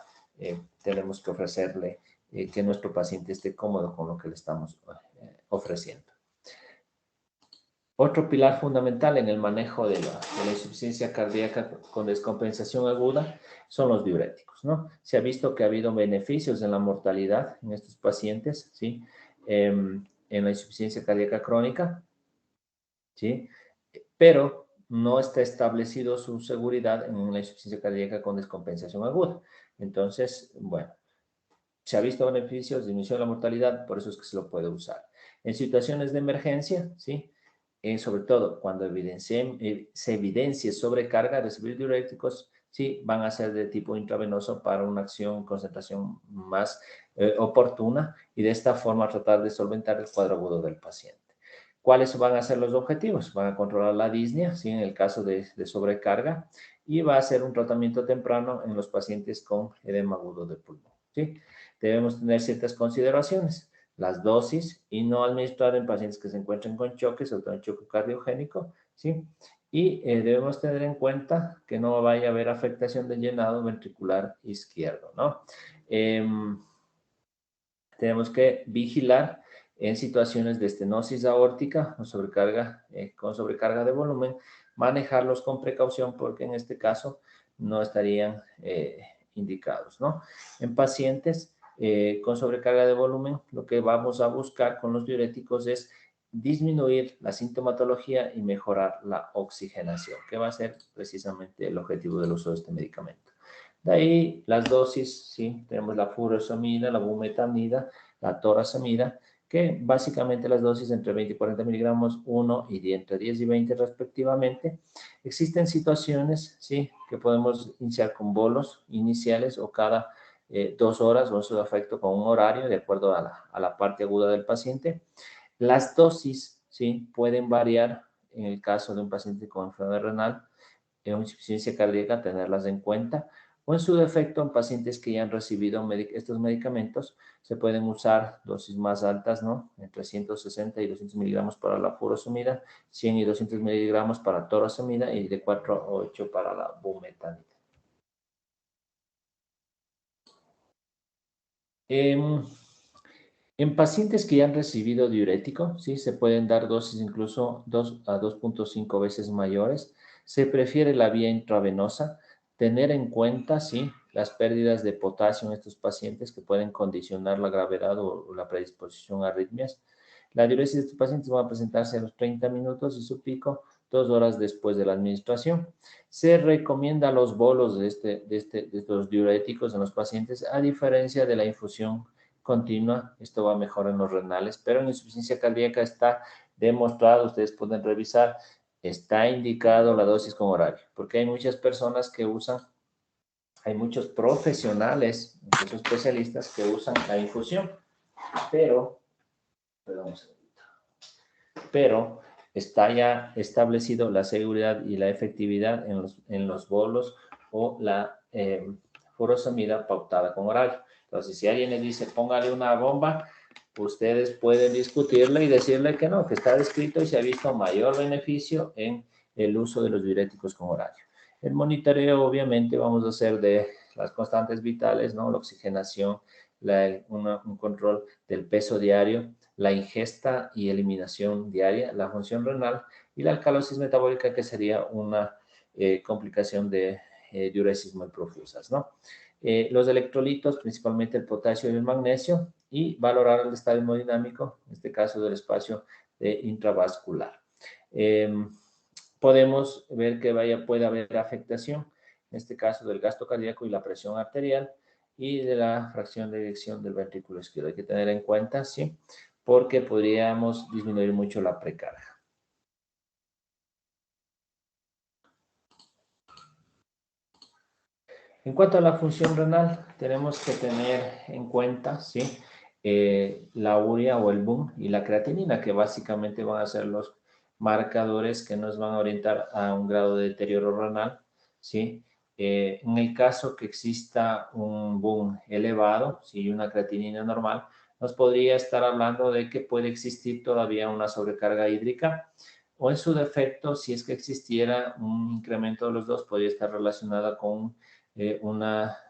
tenemos que ofrecerle que nuestro paciente esté cómodo con lo que le estamos ofreciendo. Otro pilar fundamental en el manejo de la insuficiencia cardíaca con descompensación aguda son los diuréticos, ¿no? Se ha visto que ha habido beneficios en la mortalidad en estos pacientes, ¿sí? En la insuficiencia cardíaca crónica, ¿sí? Pero no está establecido su seguridad en la insuficiencia cardíaca con descompensación aguda. Entonces, bueno, se ha visto beneficios, disminución de la mortalidad, por eso es que se lo puede usar. En situaciones de emergencia, ¿sí? Sobre todo cuando se evidencie sobrecarga, recibir diuréticos, sí, van a ser de tipo intravenoso para una acción, concentración más oportuna y de esta forma tratar de solventar el cuadro agudo del paciente. ¿Cuáles van a ser los objetivos? Van a controlar la disnea, ¿sí? En el caso de sobrecarga, y va a ser un tratamiento temprano en los pacientes con edema agudo del pulmón, ¿sí? Debemos tener ciertas consideraciones. Las dosis y no administrar en pacientes que se encuentren con choque, sobre todo en choque cardiogénico, ¿sí? Y debemos tener en cuenta que no vaya a haber afectación del llenado ventricular izquierdo, ¿no? Tenemos que vigilar en situaciones de estenosis aórtica o sobrecarga, con sobrecarga de volumen, manejarlos con precaución porque en este caso no estarían indicados, ¿no? En pacientes con sobrecarga de volumen, lo que vamos a buscar con los diuréticos es disminuir la sintomatología y mejorar la oxigenación, que va a ser precisamente el objetivo del uso de este medicamento. De ahí las dosis, ¿sí? Tenemos la furosemida, la bumetanida, la torasemida, que básicamente las dosis entre 20 y 40 miligramos, 1 y entre 10 y 20 respectivamente. Existen situaciones, ¿sí? Que podemos iniciar con bolos iniciales o cada 2 horas o en su defecto con un horario de acuerdo a la parte aguda del paciente. Las dosis, ¿sí? Pueden variar en el caso de un paciente con enfermedad renal, en insuficiencia cardíaca, tenerlas en cuenta, o en su defecto en pacientes que ya han recibido estos medicamentos, se pueden usar dosis más altas, ¿no? Entre 160 y 200 miligramos para la furosemida, 100 y 200 miligramos para torasemida y de 4 a 8 para la bumetanida. En pacientes que ya han recibido diurético, ¿sí? Se pueden dar dosis incluso 2 a 2.5 veces mayores. Se prefiere la vía intravenosa. Tener en cuenta, ¿sí? Las pérdidas de potasio en estos pacientes que pueden condicionar la gravedad o la predisposición a arritmias. La diuresis de estos pacientes va a presentarse a los 30 minutos y su pico 2 horas después de la administración. Se recomienda los bolos de estos diuréticos en los pacientes a diferencia de la infusión continua. Esto va mejor en los renales, pero en insuficiencia cardíaca está demostrado, ustedes pueden revisar, está indicado la dosis con horario, porque hay muchas personas que usan hay muchos profesionales, incluso especialistas, que usan la infusión, pero, perdón un segundito, pero está ya establecido la seguridad y la efectividad en los bolos o la furosemida pautada con horario. Entonces, si alguien le dice, póngale una bomba, ustedes pueden discutirle y decirle que no, que está descrito y se ha visto mayor beneficio en el uso de los diuréticos con horario. El monitoreo, obviamente, vamos a hacer de las constantes vitales, ¿no? La oxigenación, un control del peso diario, la ingesta y eliminación diaria, la función renal y la alcalosis metabólica, que sería una complicación de diuresis muy profusas, ¿no? Los electrolitos, principalmente el potasio y el magnesio, y valorar el estado hemodinámico, en este caso del espacio intravascular. Podemos ver que puede haber afectación, en este caso del gasto cardíaco y la presión arterial, y de la fracción de eyección del ventrículo izquierdo. Hay que tener en cuenta, sí, porque podríamos disminuir mucho la precarga. En cuanto a la función renal, tenemos que tener en cuenta, ¿sí? La urea o el BUN y la creatinina, que básicamente van a ser los marcadores que nos van a orientar a un grado de deterioro renal, ¿sí? En el caso que exista un BUN elevado, y una creatinina normal, nos podría estar hablando de que puede existir todavía una sobrecarga hídrica, o en su defecto, si es que existiera un incremento de los dos, podría estar relacionada con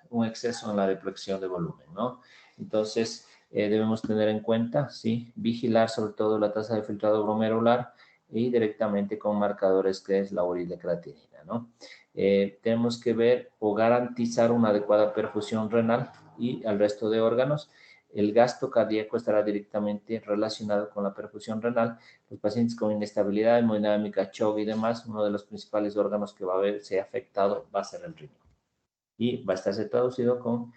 un exceso en la depleción de volumen, ¿no? Entonces, debemos tener en cuenta, sí, vigilar sobre todo la tasa de filtrado glomerular y directamente con marcadores que es la urea y la creatinina, ¿no? Tenemos que ver o garantizar una adecuada perfusión renal y al resto de órganos. El gasto cardíaco estará directamente relacionado con la perfusión renal. Los pacientes con inestabilidad hemodinámica, shock y demás, uno de los principales órganos que va a verse afectado va a ser el riñón. Y va a estarse traducido con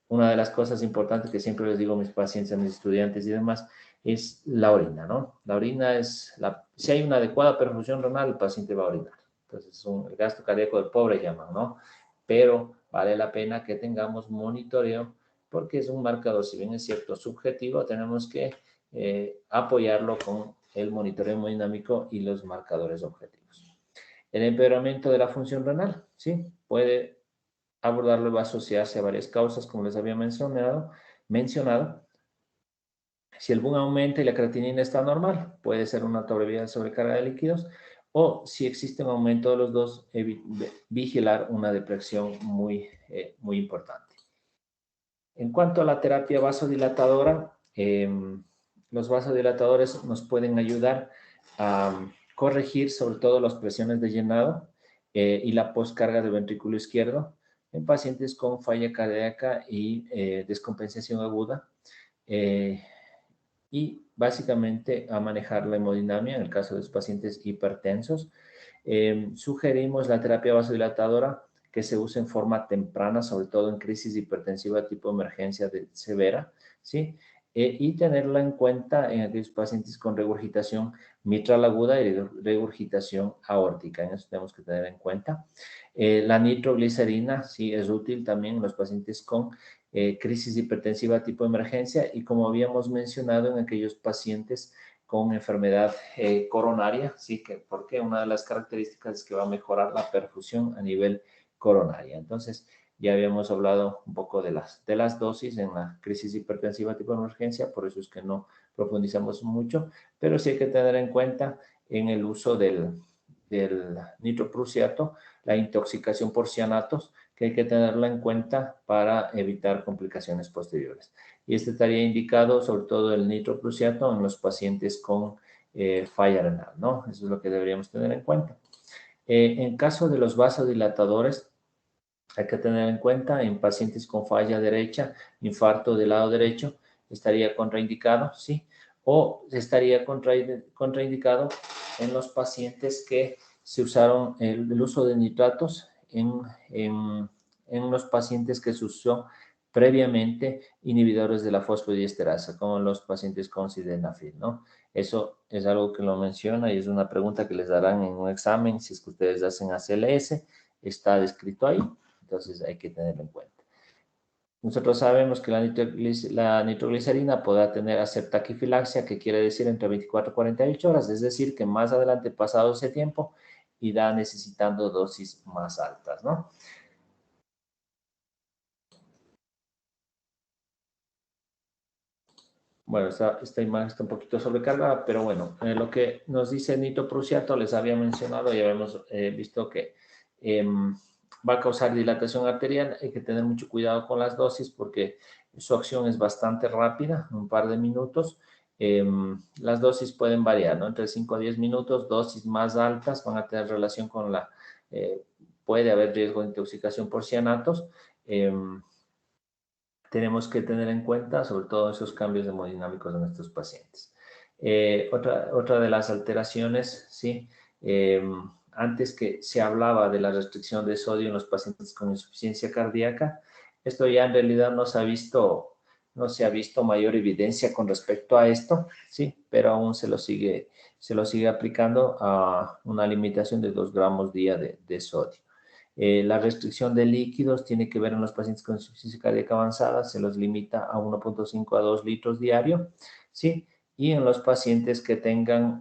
una de las cosas importantes que siempre les digo a mis pacientes, a mis estudiantes y demás, es la orina, ¿no? La orina si hay una adecuada perfusión renal, el paciente va a orinar. Entonces, es el gasto cardíaco del pobre llaman, ¿no? Pero vale la pena que tengamos monitoreo porque es un marcador, si bien es cierto, subjetivo, tenemos que apoyarlo con el monitoreo hemodinámico y los marcadores objetivos. El empeoramiento de la función renal, ¿sí? Puede abordarlo va a asociarse a varias causas, como les había mencionado. Si el BUN aumenta y la creatinina está normal, puede ser una tolerabilidad sobrecarga de líquidos, o si existe un aumento de los dos, vigilar una depresión muy importante. En cuanto a la terapia vasodilatadora, los vasodilatadores nos pueden ayudar a corregir sobre todo las presiones de llenado y la postcarga del ventrículo izquierdo en pacientes con falla cardíaca y descompensación aguda, y básicamente a manejar la hemodinamia en el caso de los pacientes hipertensos. Sugerimos la terapia vasodilatadora que se use en forma temprana, sobre todo en crisis hipertensiva tipo emergencia severa, ¿sí? Y tenerla en cuenta en aquellos pacientes con regurgitación mitral aguda y regurgitación aórtica. En eso tenemos que tener en cuenta. La nitroglicerina sí es útil también en los pacientes con crisis hipertensiva tipo emergencia y como habíamos mencionado en aquellos pacientes con enfermedad coronaria, sí, porque una de las características es que va a mejorar la perfusión a nivel coronaria. Entonces, ya habíamos hablado un poco de las dosis en la crisis hipertensiva tipo emergencia, por eso es que no profundizamos mucho, pero sí hay que tener en cuenta en el uso del nitroprusiato, la intoxicación por cianatos, que hay que tenerla en cuenta para evitar complicaciones posteriores. Y este estaría indicado sobre todo el nitroprusiato en los pacientes con falla renal, ¿no? Eso es lo que deberíamos tener en cuenta. En caso de los vasodilatadores, hay que tener en cuenta en pacientes con falla derecha, infarto del lado derecho, estaría contraindicado, ¿sí? O estaría contraindicado en los pacientes que se usaron el uso de nitratos en los pacientes que se usó previamente inhibidores de la fosfodiesterasa, como los pacientes con sildenafil, ¿no? Eso es algo que lo menciona y es una pregunta que les darán en un examen si es que ustedes hacen ACLS, está descrito ahí. Entonces hay que tenerlo en cuenta. Nosotros sabemos que la nitroglicerina podrá tener hacer taquifilaxia, que quiere decir entre 24 y 48 horas, es decir, que más adelante, pasado ese tiempo, irá necesitando dosis más altas, ¿no? Bueno, esta imagen está un poquito sobrecargada, pero bueno, lo que nos dice nitroprusiato, les había mencionado, ya hemos visto que va a causar dilatación arterial. Hay que tener mucho cuidado con las dosis porque su acción es bastante rápida, un par de minutos. Las dosis pueden variar, ¿no? Entre 5 a 10 minutos, dosis más altas van a tener relación con puede haber riesgo de intoxicación por cianatos. Tenemos que tener en cuenta sobre todo esos cambios hemodinámicos de nuestros pacientes. Otra de las alteraciones, ¿sí? Antes que se hablaba de la restricción de sodio en los pacientes con insuficiencia cardíaca, esto ya en realidad no se ha visto mayor evidencia con respecto a esto, ¿sí? Pero aún se lo sigue aplicando a una limitación de 2 gramos día de sodio. La restricción de líquidos tiene que ver en los pacientes con insuficiencia cardíaca avanzada, se los limita a 1.5 a 2 litros diario, ¿sí? Y en los pacientes que tengan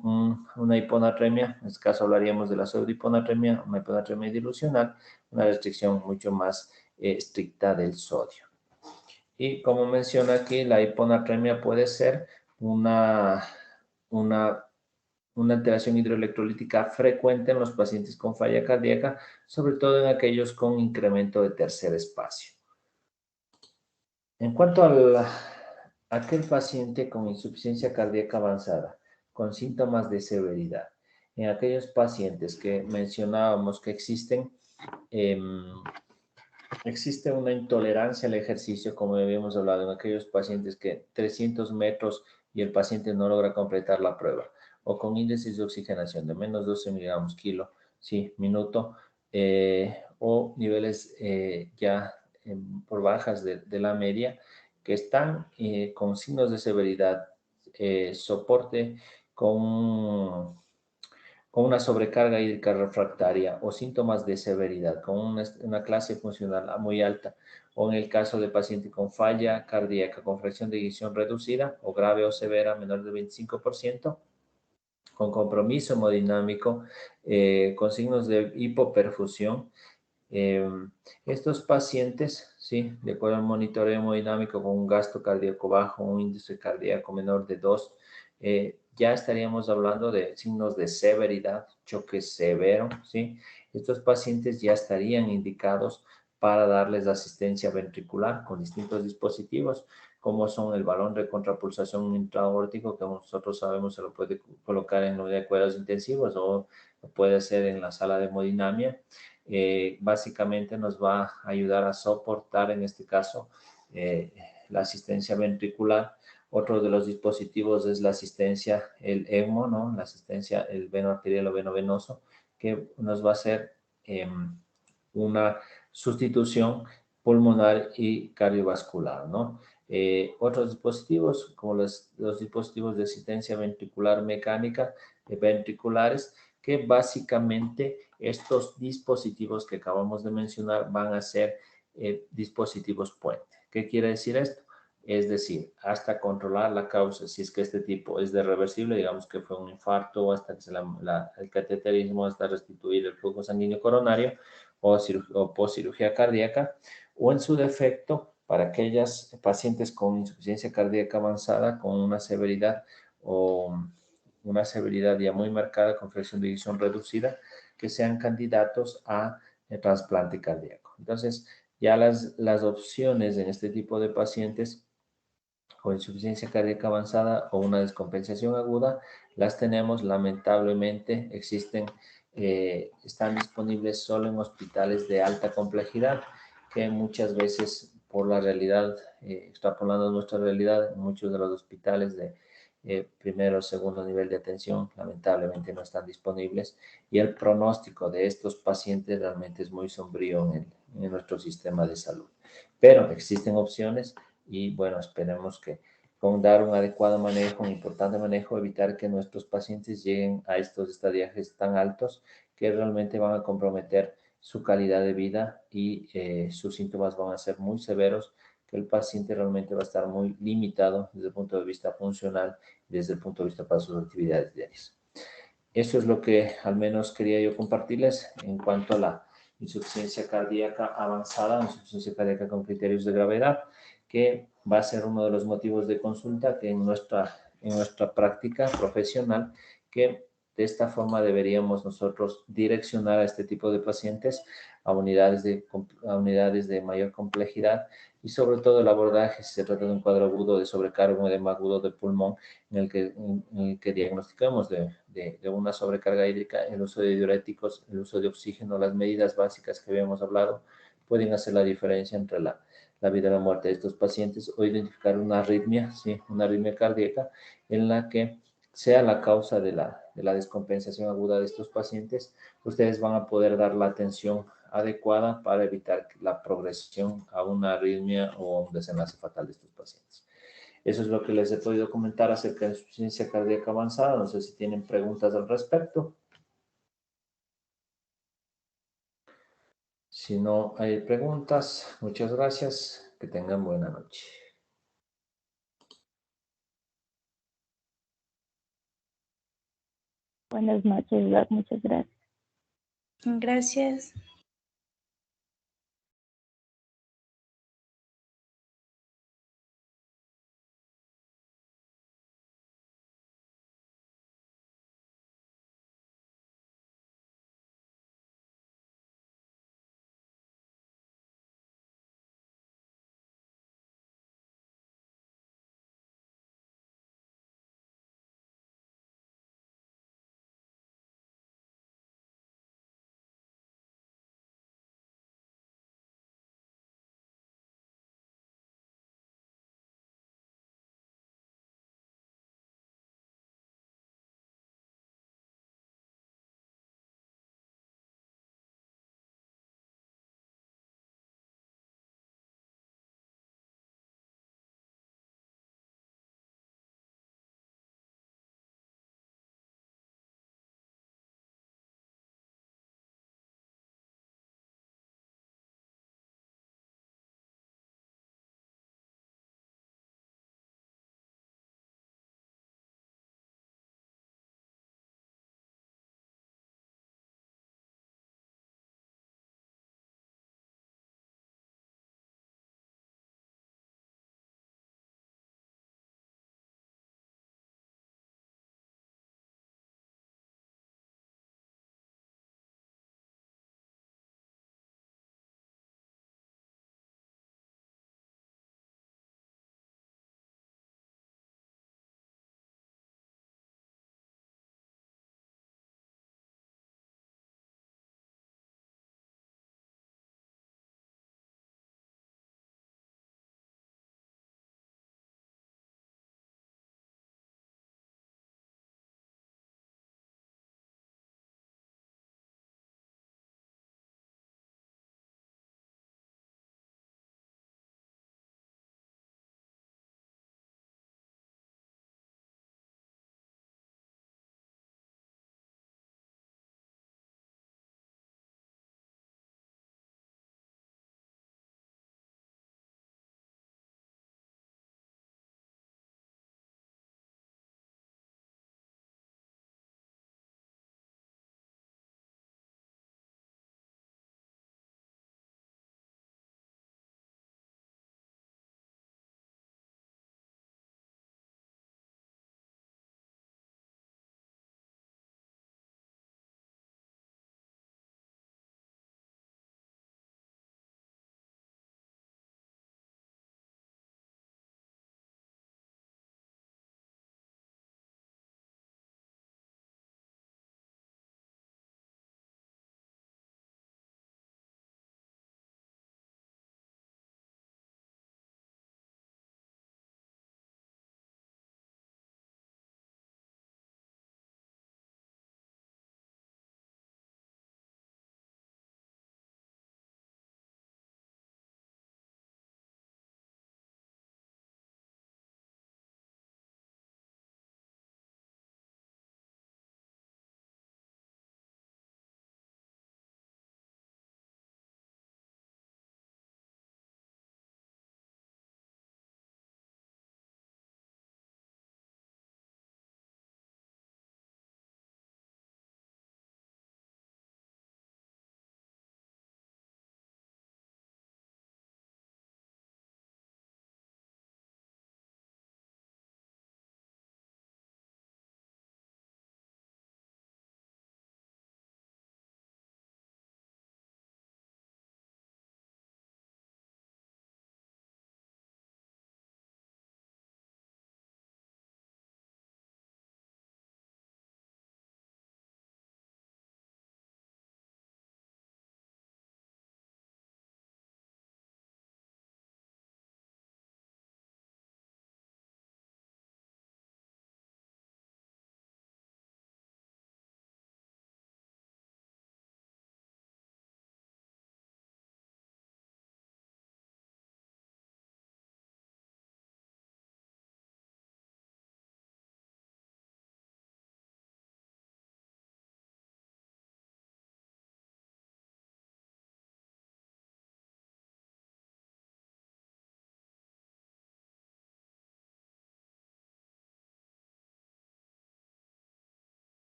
una hiponatremia, en este caso hablaríamos de la pseudohiponatremia, una hiponatremia dilucional, una restricción mucho más estricta del sodio. Y como menciona aquí, la hiponatremia puede ser una alteración hidroelectrolítica frecuente en los pacientes con falla cardíaca, sobre todo en aquellos con incremento de tercer espacio. En cuanto a aquel paciente con insuficiencia cardíaca avanzada, con síntomas de severidad, en aquellos pacientes que mencionábamos que existe una intolerancia al ejercicio, como habíamos hablado, en aquellos pacientes que 300 metros y el paciente no logra completar la prueba, o con índices de oxigenación de menos 12 miligramos kilo, sí, minuto, o niveles ya por bajas de la media, que están con signos de severidad, soporte con una sobrecarga hídrica refractaria o síntomas de severidad, con una clase funcional muy alta, o en el caso de paciente con falla cardíaca con fracción de eyección reducida o grave o severa menor del 25%, con compromiso hemodinámico, con signos de hipoperfusión. Estos pacientes, ¿sí? De acuerdo al monitoreo hemodinámico con un gasto cardíaco bajo, un índice cardíaco menor de 2, ya estaríamos hablando de signos de severidad, choque severo, ¿sí? Estos pacientes ya estarían indicados para darles asistencia ventricular con distintos dispositivos, como son el balón de contrapulsación intraaórtico, que nosotros sabemos se lo puede colocar en la unidad de cuidados intensivos o lo puede hacer en la sala de hemodinamia. Básicamente nos va a ayudar a soportar, en este caso, la asistencia ventricular. Otro de los dispositivos es la asistencia, el ECMO, ¿no? La asistencia, el veno arterial o veno venoso, que nos va a hacer una sustitución pulmonar y cardiovascular, ¿no? Otros dispositivos, como los dispositivos de asistencia ventricular mecánica, ventriculares, que básicamente estos dispositivos que acabamos de mencionar van a ser dispositivos puente. ¿Qué quiere decir esto? Es decir, hasta controlar la causa, si es que este tipo es de reversible, digamos que fue un infarto, hasta que el cateterismo, hasta restituir el flujo sanguíneo coronario o post-cirugía cardíaca, o en su defecto, para aquellas pacientes con insuficiencia cardíaca avanzada, con una severidad o una severidad ya muy marcada con fracción de eyección reducida, que sean candidatos a trasplante cardíaco. Entonces, ya las opciones en este tipo de pacientes con insuficiencia cardíaca avanzada o una descompensación aguda, las tenemos. Lamentablemente están disponibles solo en hospitales de alta complejidad, que muchas veces por la realidad, extrapolando nuestra realidad, en muchos de los hospitales de primero o segundo nivel de atención lamentablemente no están disponibles, y el pronóstico de estos pacientes realmente es muy sombrío en nuestro sistema de salud. Pero existen opciones y bueno, esperemos que con dar un adecuado manejo, un importante manejo, evitar que nuestros pacientes lleguen a estos estadiajes tan altos que realmente van a comprometer su calidad de vida y sus síntomas van a ser muy severos, que el paciente realmente va a estar muy limitado desde el punto de vista funcional y desde el punto de vista para sus actividades diarias. Eso es lo que al menos quería yo compartirles en cuanto a la insuficiencia cardíaca avanzada, insuficiencia cardíaca con criterios de gravedad, que va a ser uno de los motivos de consulta que en nuestra práctica profesional, que de esta forma deberíamos nosotros direccionar a este tipo de pacientes a unidades de mayor complejidad y sobre todo el abordaje, si se trata de un cuadro agudo de sobrecarga o edema agudo del pulmón, en el que diagnosticamos de una sobrecarga hídrica, el uso de diuréticos, el uso de oxígeno, las medidas básicas que habíamos hablado, pueden hacer la diferencia entre la vida y la muerte de estos pacientes o identificar una arritmia, ¿sí? Una arritmia cardíaca en la que sea la causa de la descompensación aguda de estos pacientes, ustedes van a poder dar la atención adecuada para evitar la progresión a una arritmia o a un desenlace fatal de estos pacientes. Eso es lo que les he podido comentar acerca de la insuficiencia cardíaca avanzada. No sé si tienen preguntas al respecto. Si no hay preguntas, muchas gracias. Que tengan buena noche. Buenas noches, Doc. Muchas gracias. Gracias.